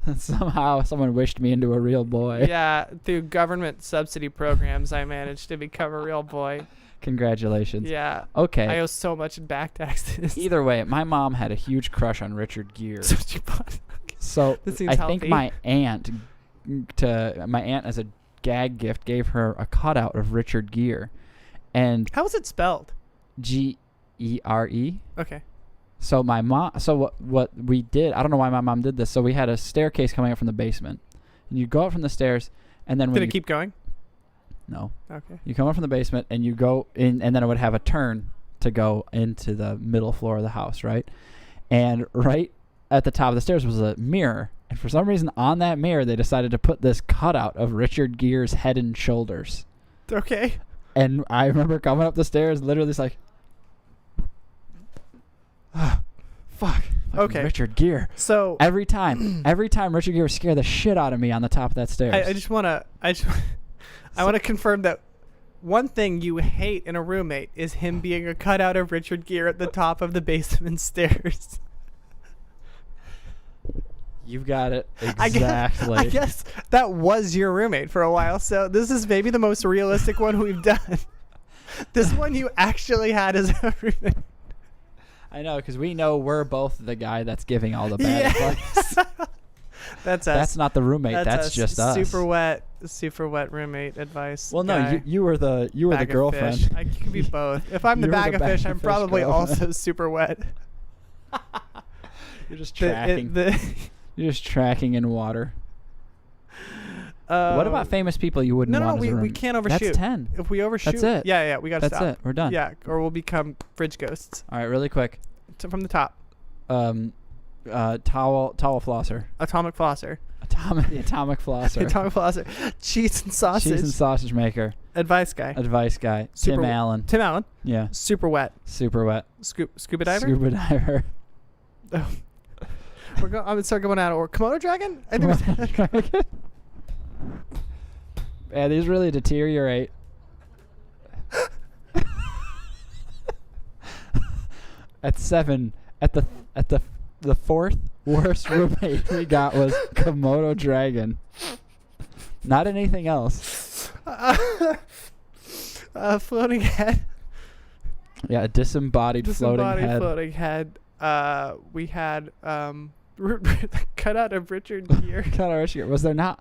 And somehow someone wished me into a real boy. Yeah. Through government subsidy programs, I managed to become a real boy. Congratulations. Yeah. Okay. I owe so much in back taxes. Either way, my mom had a huge crush on Richard Gere. So she bought- So This seems I healthy. think my aunt as a gag gift gave her a cutout of Richard Gere, and How is it spelled? Gere. Okay. So my mom. So what we did? I don't know why my mom did this. So we had a staircase coming up from the basement, and you go up from the stairs, and then when Did you it keep going? no, Okay. you come up from the basement and you go in, and then it would have a turn to go into the middle floor of the house, right? And right at the top of the stairs was a mirror. And for some reason on that mirror, they decided to put this cutout of Richard Gere's head and shoulders. Okay. And I remember coming up the stairs, literally just like, fuck. Okay. Richard Gere. So Every time Richard Gere scared the shit out of me on the top of that stairs. I just want to I want to confirm that one thing you hate in a roommate is him being a cutout of Richard Gere at the top of the basement stairs. You've got it I exactly. I guess that was your roommate for a while, so this is maybe the most realistic one we've done. This one you actually had as a roommate. I know, because we know we're both the guy that's giving all the bad advice. That's us. That's not the roommate. That's us. just us. Super wet roommate advice. Well, no, guy. you were the Bag of girlfriend. fish. I could be both. If I'm the You were bag the of bag fish, of I'm fish probably girlfriend. also super wet. You're just The- tracking. You're just tracking in water. what What about famous people you wouldn't No, want as a we roommate? can't overshoot. That's 10. If we overshoot, That's it. Yeah, we gotta That's stop. it. We're done. Yeah, or we'll become fridge ghosts. All right, really quick. From the top, Towel flosser. atomic flosser, The atomic flosser. atomic flosser, cheese and sausage, Cheese and sausage maker. advice guy, Advice guy. Super Tim Allen. Tim Allen, Yeah. super wet, Super wet. scuba diver. Scuba diver. I'm gonna start going out. Or Komodo dragon. I think Yeah, these really deteriorate. At 7, at the fourth worst roommate we got was Komodo dragon. Not anything else. Floating head. Yeah, a disembodied floating head. floating head. We had cut out of Richard Gere. Cut our issue. Was there not?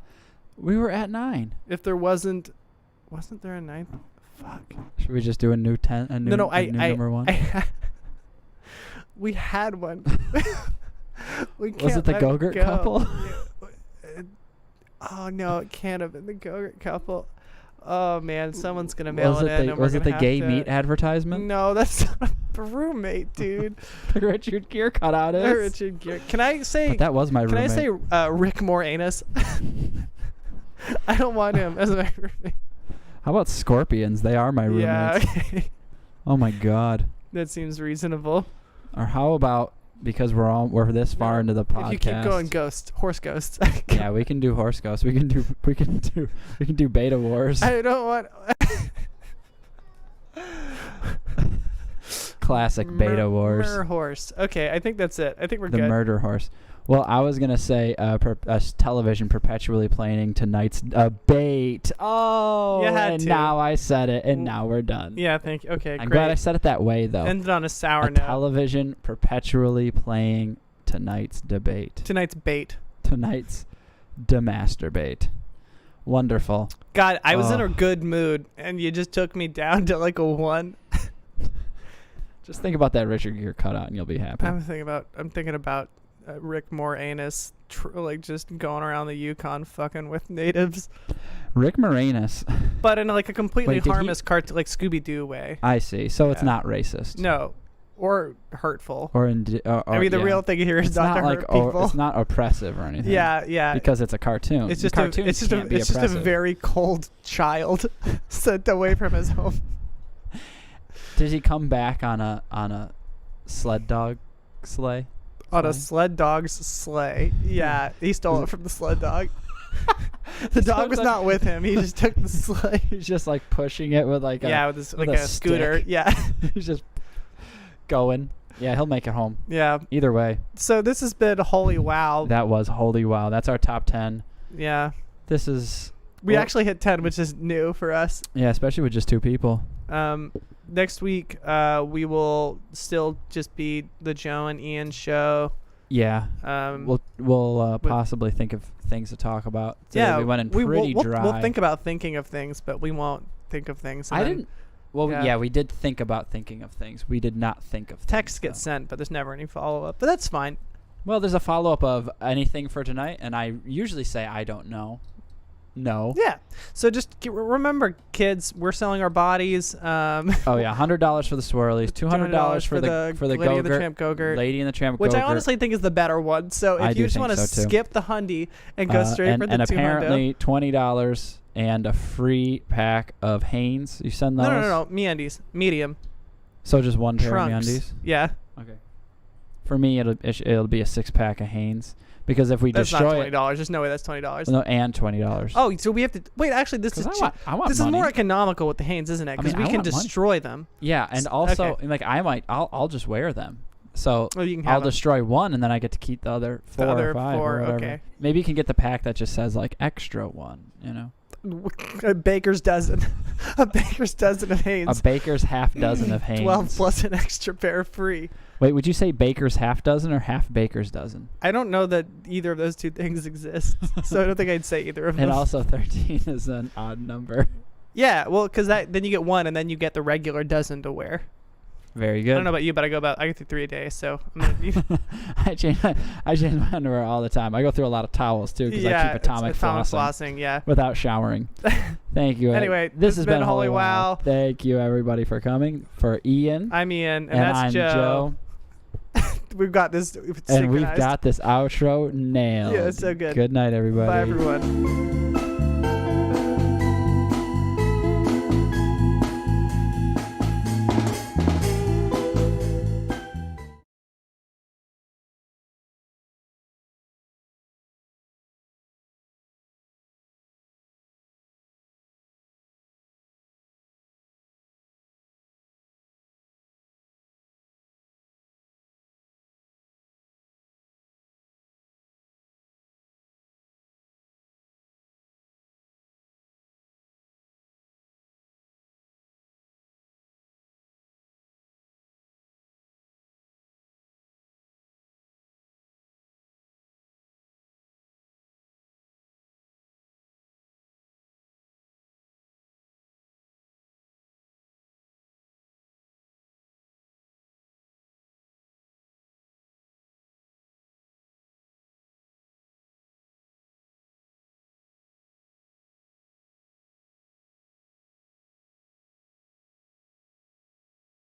We were at 9. If there wasn't there a ninth? Fuck. Should we just do a new 10? A new, No, a new number 1? We had one. We can't Was it the let Go-Gurt go. couple? Oh no, it can't have been the Go-Gurt couple. Oh man, someone's gonna mail Was it in. it and we're was it gonna the have gay to- meat advertisement? No, that's not a roommate, dude. Richard Gere cut out is. Richard Gere. Can I say? But that was my Can roommate. I say Rick Moranis? I don't want him as my roommate. How about scorpions? They are my roommates. Yeah, okay. Oh my god. That seems reasonable. Or how about, because we're this far into the podcast. If you keep going, horse ghosts. Yeah, we can do horse ghosts. We can do beta wars. I don't want. Classic beta wars. Murder horse. Okay, I think that's it. I think we're The good. murder horse. Well, I was gonna say television perpetually playing tonight's bait. Oh, You had and to. now I said it, and now we're done. Yeah, thank you. Okay, I'm great. glad I said it that way, though. Ended on a sour A note. television perpetually playing tonight's debate. Tonight's bait. Tonight's demasturbate. Wonderful. God, I was in Oh. a good mood, and you just took me down to like a 1. Just think about that Richard Gere cutout, and you'll be happy. I'm thinking about Rick Moranis, like just going around the Yukon fucking with natives, Rick Moranis. but in like a completely Wait, did he- harmless like Scooby Doo way. I see. So it's Yeah. not racist. No, or hurtful. Or I mean, the yeah. real thing here is It's not not to like hurt people. it's not oppressive or anything. Yeah, yeah. Because it's a cartoon. It's just Cartoons it's just can't be it's just a oppressive. very cold child sent away from his home. Did he come back on a sled dog sleigh? On a Sleigh? sled dog's sleigh. Yeah, he stole it from the sled dog. The So dog it's was like- not with him. He just took the sleigh. He's just like pushing it with like Yeah, with this, with like a a scooter. stick. Yeah, he's just going. Yeah, he'll make it home. yeah. Either way, So this has been Holy Wow. that was holy wow. That's our top 10. Yeah, This is we Well- actually hit 10, which is new for us. yeah, especially with just 2 people. Next week, we will still just be the Joe and Ian show. Yeah. We'll but- possibly think of things to talk about. Today Yeah, we went in we'll- pretty we'll, dry. We'll think about thinking of things, but we won't think of things. and I then didn't. Well, yeah. yeah, we did think about thinking of things. We did not think of Texts things, get though. sent, but there's never any follow up. But that's fine. Well, there's a follow up of anything for tonight, and I usually say I don't know. No. Yeah. So just remember, kids, we're selling our bodies. Oh yeah, $100 for the swirlies, $200 for the Lady and the Go-Gurt, Tramp Go-Gurt, Lady and the Tramp which I Go-Gurt. honestly think is the better one. So I if do you just think want to so, too. skip the Hundy and go straight for the and 200. apparently $20 and a free pack of Hanes. You send those? No. MeUndies, medium, So just one pair trunks. of MeUndies. Yeah. Okay. For me, it'll be a 6-pack of Hanes because if we That's not destroy it, $20. There's no way that's $20. no, and $20. Oh, so we have to wait. Actually, this is 'Cause cheap. I want This money. is more economical with the Hanes, isn't it? I Because mean, we I can want money. destroy them. Yeah, and also like I'll just wear them. So Well, you can I'll have them. destroy one, and then I get to keep the other 4 other or 5 4, or whatever. okay. Maybe you can get the pack that just says like extra one. You know, A baker's dozen. A baker's dozen of Hanes. a baker's half dozen of Hanes. 12 plus an extra pair free. Wait, would you say baker's half dozen or half baker's dozen? I don't know that either of those two things exist, so I don't think I'd say either of them. And also 13 is an odd number. Yeah, well, because then you get one, and then you get the regular dozen to wear. Very I good. don't know about you, but I get through 3 a day, so I'm gonna, I change my underwear all the time. I go through a lot of towels too because I keep atomic it's flossing yeah. without showering. Thank you. Anyway, this it's has been been Holy Wow. Thank you everybody for coming. For Ian I'm Ian, and and that's I'm Joe. We've got this And we've synchronized. got this outro nailed. Yeah, it's so good. Good night, everybody. Bye, everyone.